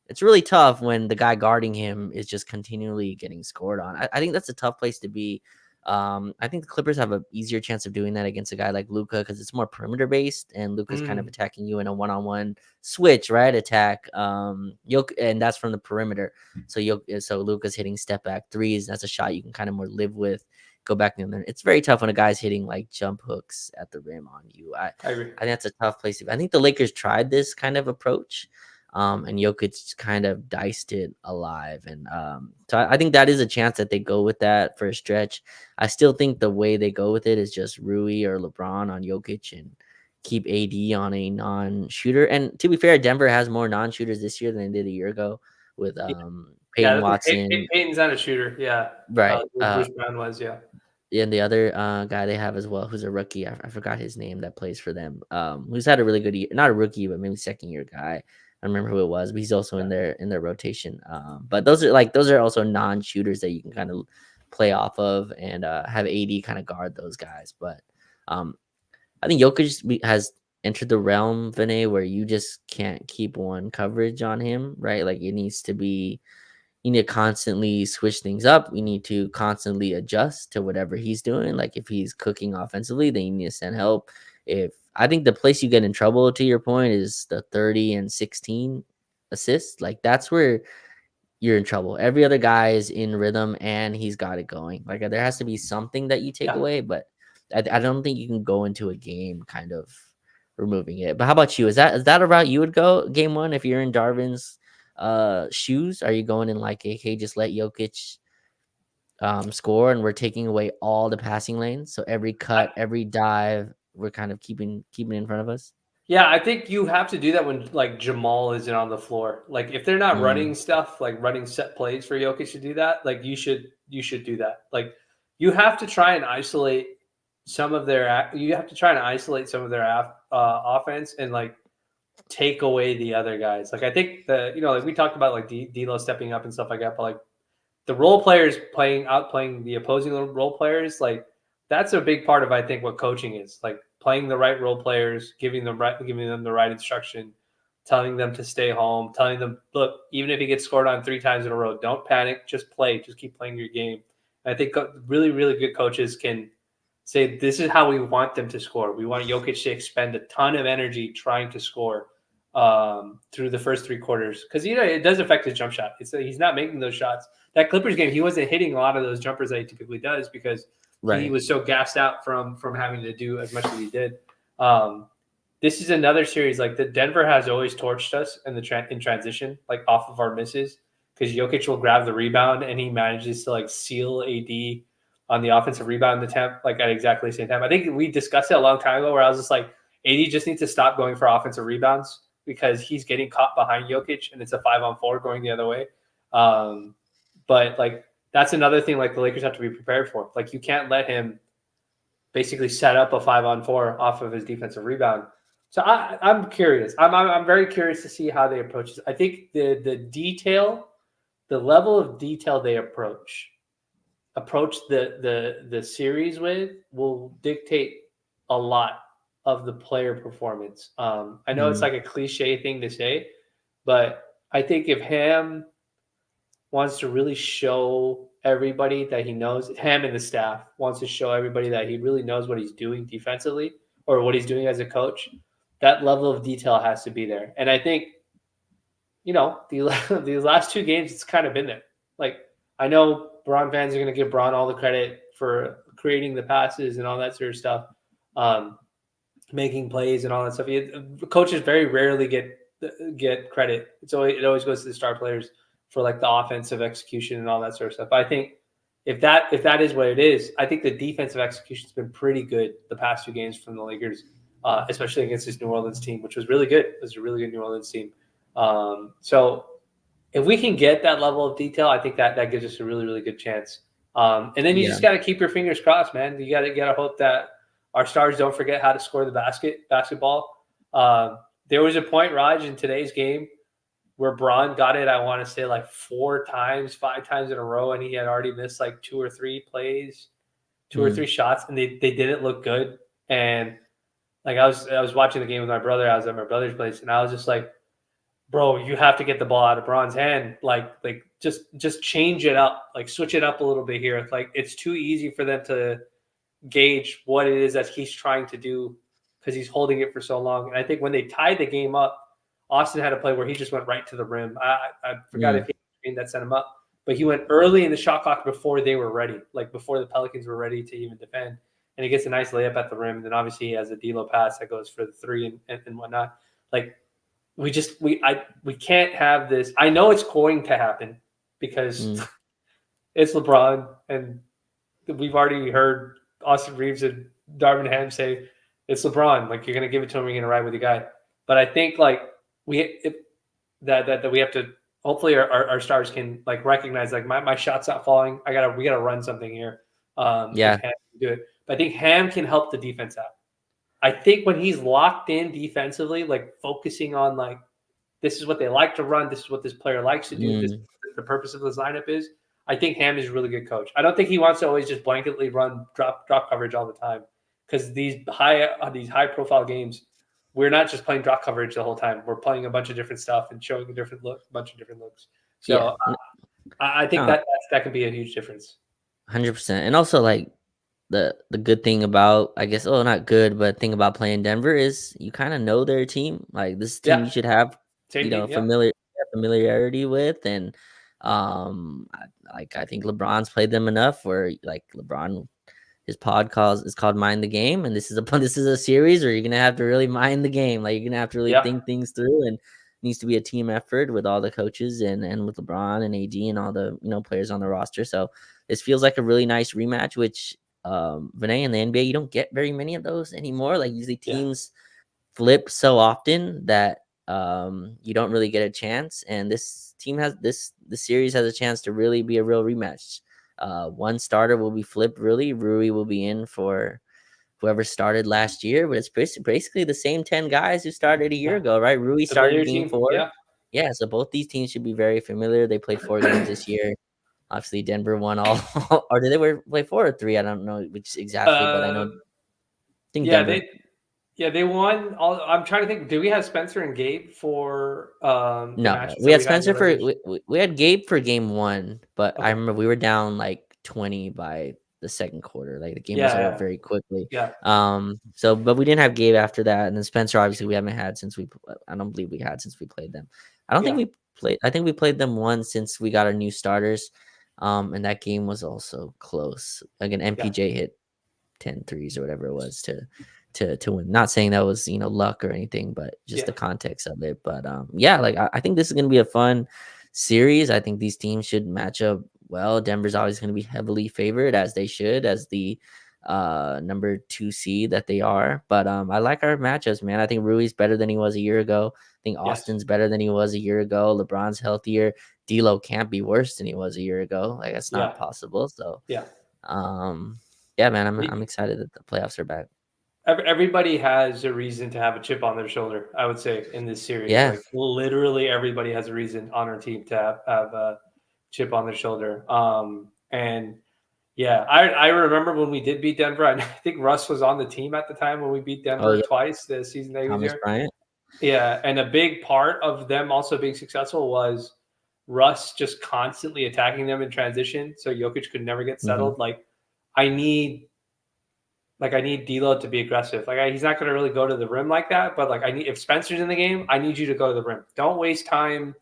Speaker 2: It's really tough when the guy guarding him is just continually getting scored on. I think that's a tough place to be. I think the Clippers have an easier chance of doing that against a guy like Luka because it's more perimeter based, and Luka's kind of attacking you in a one-on-one switch, right? Attack. And that's from the perimeter. So Luka's hitting step back threes. That's a shot you can kind of more live with go back in there. It's very tough when a guy's hitting like jump hooks at the rim on you.
Speaker 1: I agree.
Speaker 2: I think that's a tough place to be. I think the Lakers tried this kind of approach, and Jokic kind of diced it alive. And so I think that is a chance that they go with that for a stretch. I still think the way they go with it is just Rui or LeBron on Jokic and keep AD on a non-shooter. And to be fair, Denver has more non-shooters this year than they did a year ago with Peyton Watson.
Speaker 1: Peyton's not a shooter. Yeah.
Speaker 2: Right.
Speaker 1: Bruce Brown was, yeah.
Speaker 2: And the other guy they have as well, who's a rookie, I forgot his name, that plays for them. Who's had a really good year, not a rookie, but maybe second year guy. I don't remember who it was, but he's also in their rotation. But those are also non-shooters that you can kind of play off of and have AD kind of guard those guys. But I think Jokic has entered the realm, Vinay, where you just can't keep one coverage on him, right? Like it needs to be. You need to constantly switch things up. You need to constantly adjust to whatever he's doing. Like if he's cooking offensively, then you need to send help. If I think the place you get in trouble, to your point, is the 30 and 16 assists. Like that's where you're in trouble. Every other guy is in rhythm and he's got it going. Like there has to be something that you take away, but I don't think you can go into a game kind of removing it. But how about you? Is that a route you would go game one if you're in Darvin's shoes? Are you going in like, hey, just let Jokic score and we're taking away all the passing lanes, so every cut, every dive, we're kind of keeping in front of us?
Speaker 1: Yeah, I think you have to do that when like Jamal isn't on the floor. Like if they're not running stuff, like running set plays for Jokic to do that, like you should do that. Like you have to try and isolate some of their offense and like take away the other guys. Like I think like we talked about like D'Lo stepping up and stuff like that, but like the role players outplaying the opposing role players, like that's a big part of I think what coaching is. Like playing the right role players, giving them the right instruction, telling them to stay home, telling them, look, even if he gets scored on 3 times in a row, don't panic, just play, just keep playing your game. And I think really, really good coaches can say, this is how we want them to score. We want Jokic to expend a ton of energy trying to score through the first 3 quarters. Because, it does affect his jump shot. He's not making those shots. That Clippers game, he wasn't hitting a lot of those jumpers that he typically does because he was so gassed out from having to do as much as he did. This is another series. Like the Denver has always torched us in in transition, like off of our misses, because Jokic will grab the rebound and he manages to like seal AD on the offensive rebound attempt, like at exactly the same time. I think we discussed it a long time ago where I was just like, AD just needs to stop going for offensive rebounds because he's getting caught behind Jokic and it's a 5-on-4 going the other way. But like, that's another thing like the Lakers have to be prepared for. Like you can't let him basically set up a 5-on-4 off of his defensive rebound. So I'm curious. I'm very curious to see how they approach this. I think the level of detail they approach the series with will dictate a lot of the player performance. I know it's like a cliche thing to say, but I think if Ham wants to really show everybody that he knows, Ham and the staff wants to show everybody that he really knows what he's doing defensively or what he's doing as a coach, that level of detail has to be there. And I think, these last 2 games, it's kind of been there. Like, I know Bron fans are going to give Bron all the credit for creating the passes and all that sort of stuff, making plays and all that stuff. Coaches very rarely get credit. It always goes to the star players for like the offensive execution and all that sort of stuff. But I think if that is what it is, I think the defensive execution has been pretty good the past 2 games from the Lakers, especially against this New Orleans team, which was really good. It was a really good New Orleans team. So if we can get that level of detail, I think that gives us a really, really good chance. And then you just got to keep your fingers crossed, man. You got to hope that our stars don't forget how to score the basketball. There was a point, Raj, in today's game where Bron got it, I want to say like 4 times, 5 times in a row, and he had already missed like 2 or 3 plays, 2 or 3 shots, and they didn't look good. And like I was watching the game with my brother. I was at my brother's place, and I was just like, bro, you have to get the ball out of Bron's hand. Like just change it up, like switch it up a little bit here. Like it's too easy for them to gauge what it is that he's trying to do because he's holding it for so long. And I think when they tied the game up, Austin had a play where he just went right to the rim. I forgot if he that set him up, but he went early in the shot clock before they were ready, like before the Pelicans were ready to even defend. And he gets a nice layup at the rim. And then obviously he has a D'Lo pass that goes for the three and whatnot. Like we can't have this. I know it's going to happen because it's LeBron, and we've already heard Austin Reeves and Darvin Ham say it's LeBron. Like you're going to give it to him, you're going to ride with the guy. But I think like that we have to. Hopefully our stars can like recognize like my shot's not falling. We gotta run something here.
Speaker 2: Yeah.
Speaker 1: If Ham can do it. But I think Ham can help the defense out. I think when he's locked in defensively, like focusing on like this is what they like to run, this is what this player likes to do, this is what the purpose of this lineup is. I think Ham is a really good coach. I don't think he wants to always just blanketly run drop coverage all the time because these high profile games, we're not just playing drop coverage the whole time. We're playing a bunch of different stuff and showing a bunch of different looks. So I think that can be a huge difference.
Speaker 2: 100%. And also like the good thing about, I guess, not good, but thing about playing Denver is you kind of know their team. Like this team you should have, familiarity with. And I think LeBron's played them enough where like LeBron, his pod is called Mind the Game, and this is a series where you're gonna have to really mind the game. Like you're gonna have to really think things through, and it needs to be a team effort with all the coaches and with LeBron and AD and all the players on the roster. So this feels like a really nice rematch, which Vinay, in the NBA you don't get very many of those anymore. Like usually teams flip so often that you don't really get a chance, and this team the series has a chance to really be a real rematch. One starter will be flipped. Really, Rui will be in for whoever started last year, but it's basically the same 10 guys who started a year ago, right? Rui started game 4. Yeah, so both these teams should be very familiar. They played 4 games this year. Obviously, Denver won all, or did they play 4 or 3? I don't know which exactly, but I know. I think Denver.
Speaker 1: They won all. I'm trying to think. Do we have Spencer and Gabe for
Speaker 2: no, we had Spencer we had Gabe for game 1, but I remember we were down like 20 by the second quarter. Like the game was over very quickly. But we didn't have Gabe after that, and then Spencer obviously we haven't had since I don't believe we had since we played them. I don't think we played. I think we played them once since we got our new starters. And that game was also close. Like an MPJ hit 10 threes or whatever it was to win. Not saying that was luck or anything, but just the context of it. But like I think this is gonna be a fun series. I think these teams should match up well. Denver's always gonna be heavily favored, as they should, as the number 2 seed that they are. But I like our matchups, man. I think Rui's better than he was a year ago. I think Austin's better than he was a year ago. LeBron's healthier. D'Lo can't be worse than he was a year ago. Like that's not possible. So man, I'm excited that the playoffs are back.
Speaker 1: Everybody has a reason to have a chip on their shoulder, I would say, in this series. Like literally everybody has a reason on our team to have a chip on their shoulder. And I remember when we did beat Denver. I think Russ was on the team at the time when we beat Denver twice the season that he was here.
Speaker 2: Bryant.
Speaker 1: Yeah, and a big part of them also being successful was Russ just constantly attacking them in transition, so Jokic could never get settled. Mm-hmm. Like I need D'Lo to be aggressive. Like he's not going to really go to the rim like that, but like if Spencer's in the game, I need you to go to the rim. Don't waste time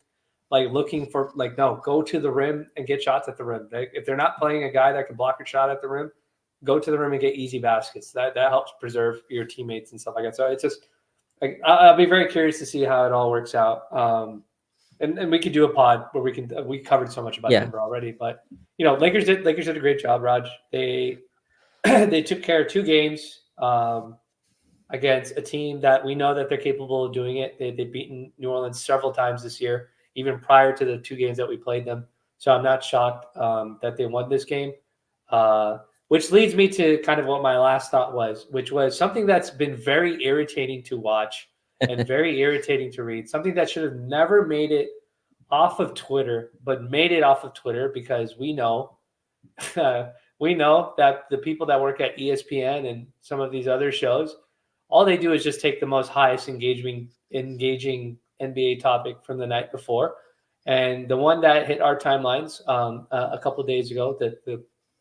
Speaker 1: like looking for no, go to the rim and get shots at the rim. If they're not playing a guy that can block your shot at the rim, go to the rim and get easy baskets. That helps preserve your teammates and stuff like that. So it's just like I'll be very curious to see how it all works out. And we could do a pod where we covered so much about Denver already, but Lakers did a great job, Raj. They took care of 2 games against a team that we know that they're capable of doing it. They've beaten New Orleans several times this year, even prior to the 2 games that we played them. So I'm not shocked that they won this game, which leads me to kind of what my last thought was, which was something that's been very irritating to watch and very irritating to read, something that should have never made it off of Twitter, but made it off of Twitter because we know we know that the people that work at ESPN and some of these other shows, all they do is just take the most highest engaging NBA topic from the night before. And the one that hit our timelines a couple of days ago,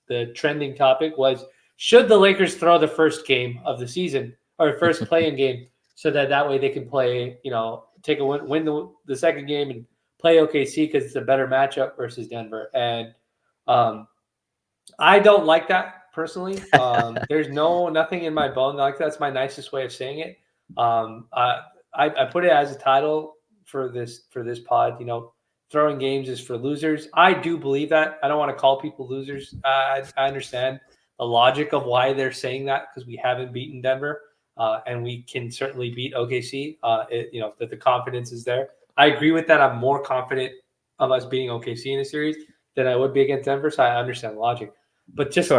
Speaker 1: the trending topic was, should the Lakers throw the first game of the season or first play-in game so that way they can play, win the second game and play OKC because it's a better matchup versus Denver. And I don't like that personally. There's nothing in my bone like that's my nicest way of saying it. I put it as a title for this pod. Throwing games is for losers. I do believe that. I don't want to call people losers. I understand the logic of why they're saying that because we haven't beaten Denver, and we can certainly beat OKC. That the confidence is there. I agree with that. I'm more confident of us beating OKC in a series than I would be against Denver. So I understand the logic, but just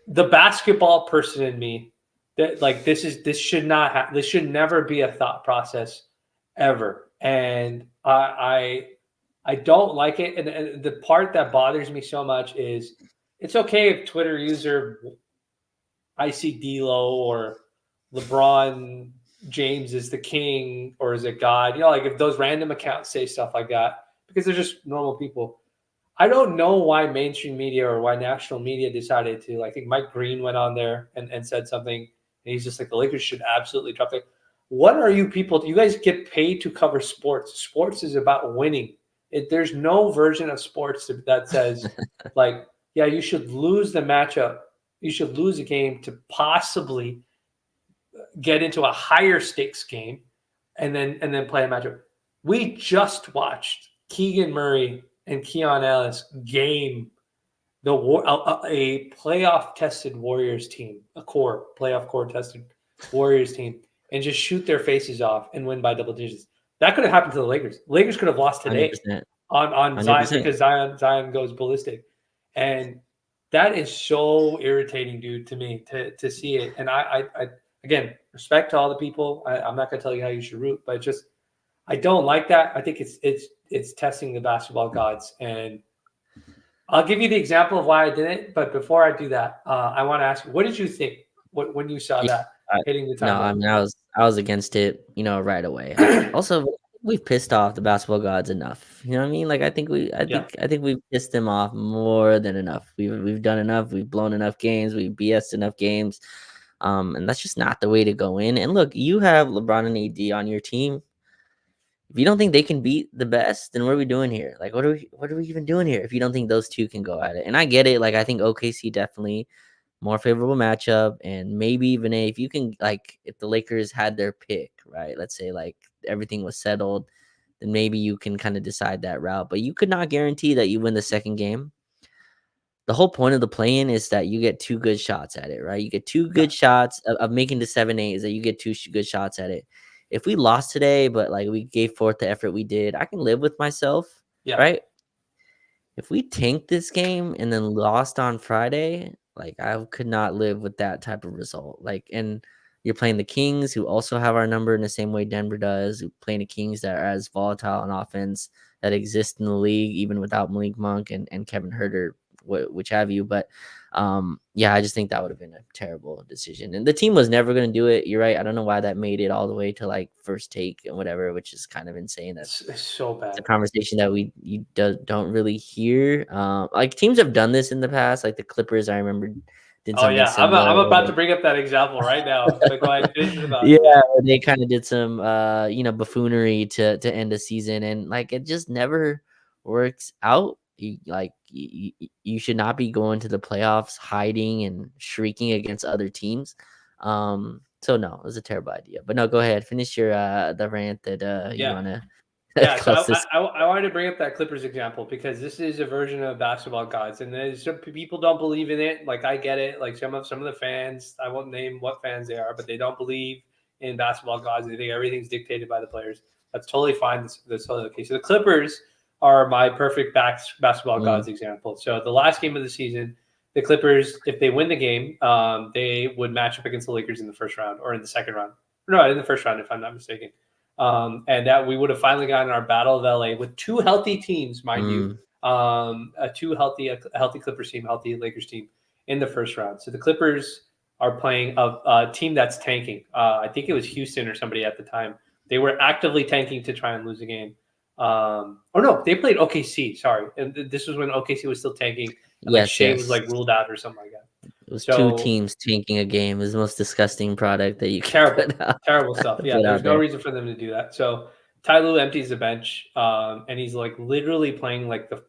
Speaker 1: the basketball person in me that this should never be a thought process ever. And I don't like it. And the part that bothers me so much is it's okay if Twitter user I see D'Lo or LeBron James is the king or is it God? If those random accounts say stuff like that, because they're just normal people. I don't know why mainstream media or why national media decided to. I think Mike Green went on there and said something, and he's just like, the Lakers should absolutely drop it. What are you people? You guys get paid to cover sports. Sports is about winning. There's no version of sports that says, you should lose the matchup. You should lose a game to possibly get into a higher stakes game and then play a matchup. We just watched Keegan Murray and Keon Ellis game a playoff tested Warriors team, playoff core tested Warriors team, and just shoot their faces off and win by double digits. That could have happened to the Lakers. Lakers could have lost today 100%. on Zion because Zion goes ballistic. And that is so irritating, dude, to me to see it. And I again, respect to all the people. I'm not going to tell you how you should root, but just I don't like that. I think it's testing the basketball gods. And I'll give you the example of why I didn't. But before I do that, I want to ask you, what did you think when you saw that hitting the timeline?
Speaker 2: No, I was against it, right away. Also, we've pissed off the basketball gods enough. You know what I mean? I think we've pissed them off more than enough. We've done enough. We've blown enough games. We've BS'd enough games. And that's just not the way to go in. And look, you have LeBron and AD on your team. If you don't think they can beat the best, then what are we doing here? What are we even doing here if you don't think those two can go at it? And I get it. I think OKC definitely more favorable matchup, and maybe even if you can, if the Lakers had their pick, right? Let's say everything was settled, then maybe you can kind of decide that route. But you could not guarantee that you win the second game. The whole point of the play-in is that you get two good shots at it, right? You get two good shots of making the 7-8 is that you get two good shots at it. If we lost today, but we gave forth the effort we did, I can live with myself, right? If we tanked this game and then lost on Friday, I could not live with that type of result. And you're playing the Kings, who also have our number in the same way Denver does, playing the Kings that are as volatile on offense that exist in the league, even without Malik Monk and Kevin Huerter, which have you. But I just think that would have been a terrible decision. And the team was never going to do it. You're right. I don't know why that made it all the way to First Take and whatever, which is kind of insane. That's
Speaker 1: it's so bad.
Speaker 2: It's a conversation that you don't really hear. Teams have done this in the past, the Clippers. I remember did something.
Speaker 1: I'm about to bring up that example right now.
Speaker 2: They kind of did some buffoonery to end the season, and it just never works out. You should not be going to the playoffs hiding and shrieking against other teams. So no, it was a terrible idea. But no, go ahead, finish your the rant that you want to.
Speaker 1: So I wanted to bring up that Clippers example because this is a version of basketball gods, and there's some people don't believe in it. I get it. Some of the fans, I won't name what fans they are, but they don't believe in basketball gods. They think everything's dictated by the players. That's totally fine. That's totally okay. So the Clippers are my perfect basketball gods example. So the last game of the season, the Clippers, if they win the game, they would match up against the Lakers in the first round or in the second round. No, in the first round, if I'm not mistaken. And that we would have finally gotten our Battle of LA with two healthy teams, mind you, a healthy Clippers team, healthy Lakers team in the first round. So the Clippers are playing a team that's tanking. I think it was Houston or somebody at the time. They were actively tanking to try and lose a game. They played OKC. Sorry, and this was when OKC was still tanking. And Shea was ruled out or something like that.
Speaker 2: It was two teams tanking a game. It was the most disgusting product that you can
Speaker 1: terrible stuff. Yeah, there's no reason for them to do that. So Ty Lue empties the bench, and he's like literally playing like the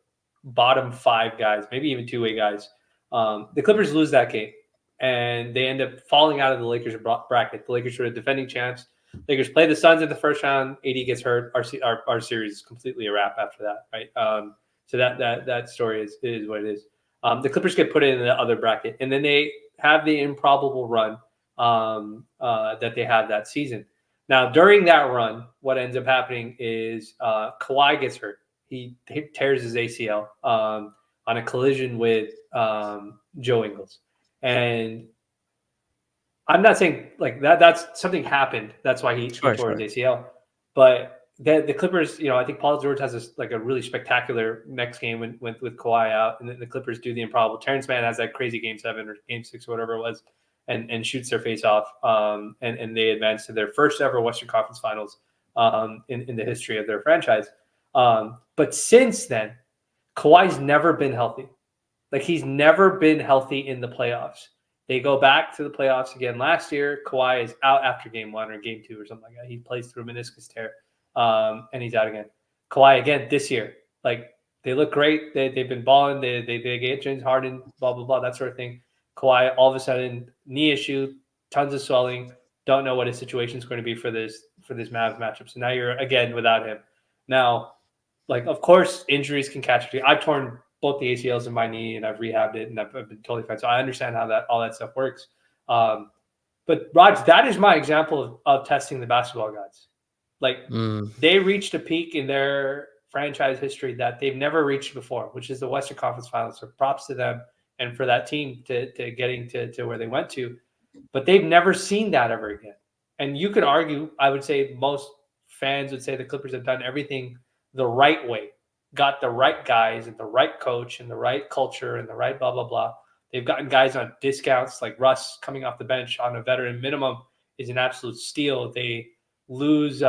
Speaker 1: bottom 5 guys, maybe even 2-way guys. The Clippers lose that game, and they end up falling out of the Lakers bracket. The Lakers were the defending champs. Lakers play the Suns in the first round. AD gets hurt. Our series is completely a wrap after that, right? So that story is what it is. The Clippers get put in the other bracket, and then they have the improbable run that they had that season. Now, during that run, what ends up happening is Kawhi gets hurt. He tears his ACL on a collision with Joe Ingles. And I'm not saying like that's something happened. That's why he tore his ACL. But the Clippers, I think Paul George has a really spectacular next game with Kawhi out, and then the Clippers do the improbable. Terrence Mann has that crazy game 7 or game 6 or whatever it was, and shoots their face off, and they advance to their first ever Western Conference Finals in the history of their franchise. But since then, Kawhi's never been healthy. Like, he's never been healthy in the playoffs. They go back to the playoffs again last year. Kawhi is out after game 1 or game 2 or something like that. He plays through a meniscus tear, and he's out again. Kawhi again this year. Like, they look great. They've been balling. They get James Harden, blah, blah, blah, that sort of thing. Kawhi, all of a sudden, knee issue, tons of swelling. Don't know what his situation is going to be for this Mavs matchup. So now you're again without him. Now, like, of course, injuries can catch you. I've torn both the ACLs in my knee, and I've rehabbed it, and I've been totally fine. So I understand how all that stuff works. But Raj, that is my example of testing the basketball gods. Like, they reached a peak in their franchise history that they've never reached before, which is the Western Conference Finals. So props to them and for that team to getting to where they went to. But they've never seen that ever again. And you could argue, I would say most fans would say the Clippers have done everything the right way, got the right guys and the right coach and the right culture and the right blah, blah, blah. They've gotten guys on discounts, like Russ coming off the bench on a veteran minimum is an absolute steal. They lose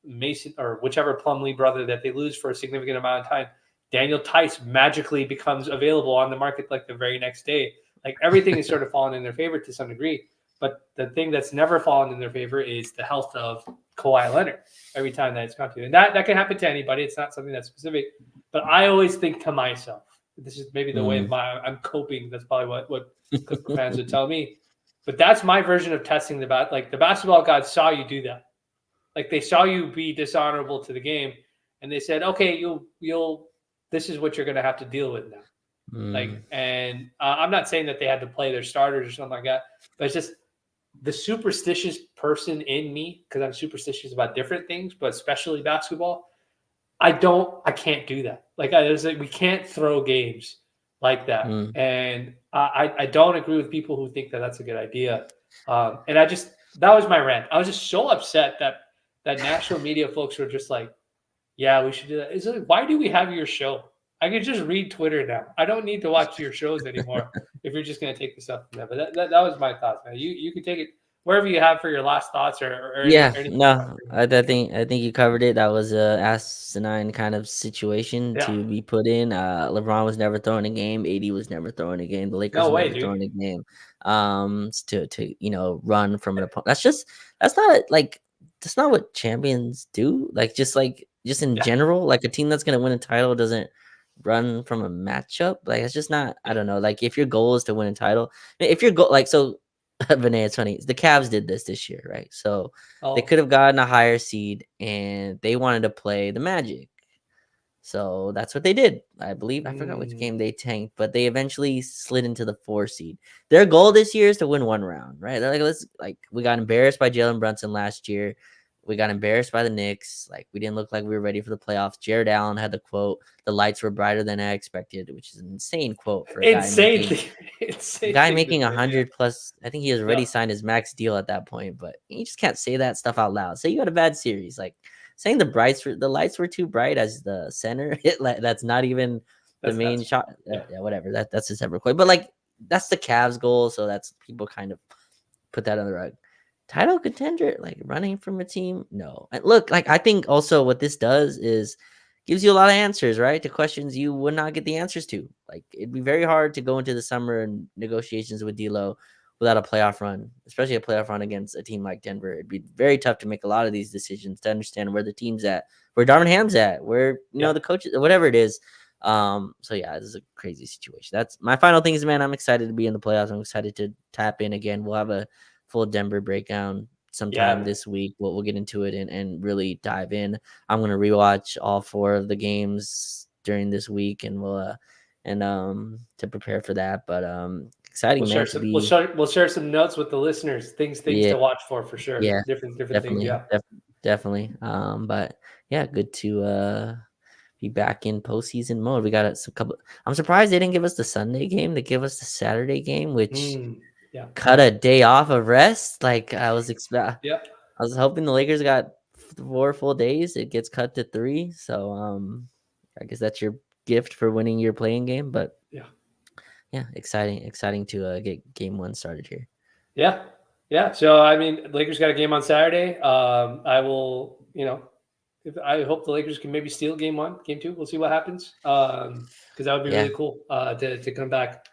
Speaker 1: Mason or whichever Plumlee brother that they lose for a significant amount of time. Daniel Tice magically becomes available on the market like the very next day. Like, everything is sort of fallen in their favor to some degree. But the thing that's never fallen in their favor is the health of Kawhi Leonard every time that it's gone to. And that can happen to anybody. It's not something that's specific. But I always think to myself, this is maybe the way I'm coping. That's probably what Clipper fans would tell me. But that's my version of testing the basketball gods saw you do that. Like, they saw you be dishonorable to the game, and they said, okay, you'll this is what you're going to have to deal with now. And I'm not saying that they had to play their starters or something like that, but it's just the superstitious person in me, because I'm superstitious about different things, but especially basketball. I can't do that. Like, we can't throw games like that. And I don't agree with people who think that that's a good idea. And that was my rant. I was just so upset that national media folks were just like, yeah, we should do that. It's like, why do we have your show? I can just read Twitter now. I don't need to watch your shows anymore if you're just going to take this up from that. But that was my thoughts, man. You can take it wherever you have for your last thoughts or anything.
Speaker 2: No, I think you covered it. That was a asinine kind of situation to be put in. LeBron was never throwing a game. AD was never throwing a game. The Lakers were never throwing a game. To run from an opponent. That's not what champions do. Like, just in general, like, a team that's gonna win a title doesn't run from a matchup. Like, it's just not. I don't know. Like, if your goal is to win a title, if your goal, like, so. Vinay, it's funny. The Cavs did this year, right? So they could have gotten a higher seed, and they wanted to play the Magic. So that's what they did. I believe I forgot which game they tanked, but they eventually slid into the 4 seed. Their goal this year is to win one round, right? They're like, we got embarrassed by Jalen Brunson last year. We got embarrassed by the Knicks. Like, we didn't look like we were ready for the playoffs. Jared Allen had the quote, "The lights were brighter than I expected," which is an insane quote for a guy making 100 plus. I think he has already signed his max deal at that point, but you just can't say that stuff out loud. Say you had a bad series, like saying the lights were too bright as the center. That's not even the main shot. Yeah, whatever. That's a separate quote. But, like, that's the Cavs' goal, so that's people kind of put that on the rug. Title contender, like, running from a team, no. And look, like, I think also what this does is gives you a lot of answers, right, to questions you would not get the answers to. Like, it'd be very hard to go into the summer and negotiations with D'Lo without a playoff run, especially a playoff run against a team like Denver. It'd be very tough to make a lot of these decisions to understand where the team's at, where Darvin Ham's at, where the coaches, whatever it is. So yeah, this is a crazy situation. That's my final thing is, man, I'm excited to be in the playoffs. I'm excited to tap in again. We'll have a full Denver breakdown sometime this week. We'll get into it and really dive in. I'm gonna rewatch all 4 of the games during this week, and we'll to prepare for that. But exciting,
Speaker 1: we'll
Speaker 2: man.
Speaker 1: We'll share some notes with the listeners. Things to watch for sure.
Speaker 2: Yeah,
Speaker 1: different
Speaker 2: definitely,
Speaker 1: things. Yeah,
Speaker 2: definitely. But yeah, good to be back in postseason mode. We got a couple. I'm surprised they didn't give us the Sunday game. They give us the Saturday game, which cut a day off of rest. Like I was expecting.
Speaker 1: Yeah.
Speaker 2: I was hoping the Lakers got 4 full days. It gets cut to 3. So I guess that's your gift for winning your playing game. But yeah, exciting to get game 1 started here.
Speaker 1: Yeah. So I mean, Lakers got a game on Saturday. I will, I hope the Lakers can maybe steal game 1, game 2. We'll see what happens. Because that would be really cool to come back.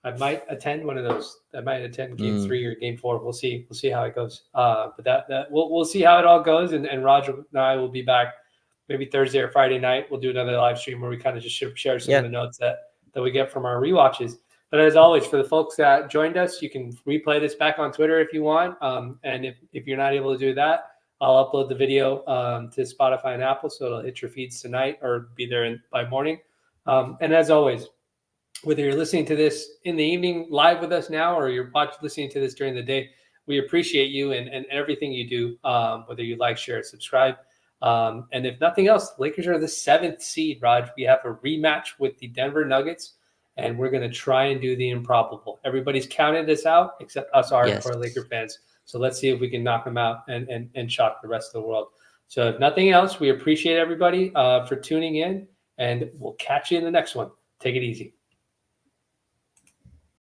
Speaker 1: I might attend one of those. I might attend game 3 or game 4. We'll see. We'll see how it goes. But that we'll see how it all goes. And Roger and I will be back maybe Thursday or Friday night. We'll do another live stream where we kind of just share some of the notes that we get from our rewatches. But as always, for the folks that joined us, you can replay this back on Twitter if you want. And if you're not able to do that, I'll upload the video to Spotify and Apple, so it'll hit your feeds tonight or be there by morning. And as always, whether you're listening to this in the evening live with us now or you're listening to this during the day, we appreciate you and everything you do, whether you like, share, subscribe. And if nothing else, Lakers are the 7th seed, Raj. We have a rematch with the Denver Nuggets, and we're going to try and do the improbable. Everybody's counted us out except us hardcore Laker fans. So let's see if we can knock them out and shock the rest of the world. So if nothing else, we appreciate everybody for tuning in, and we'll catch you in the next one. Take it easy.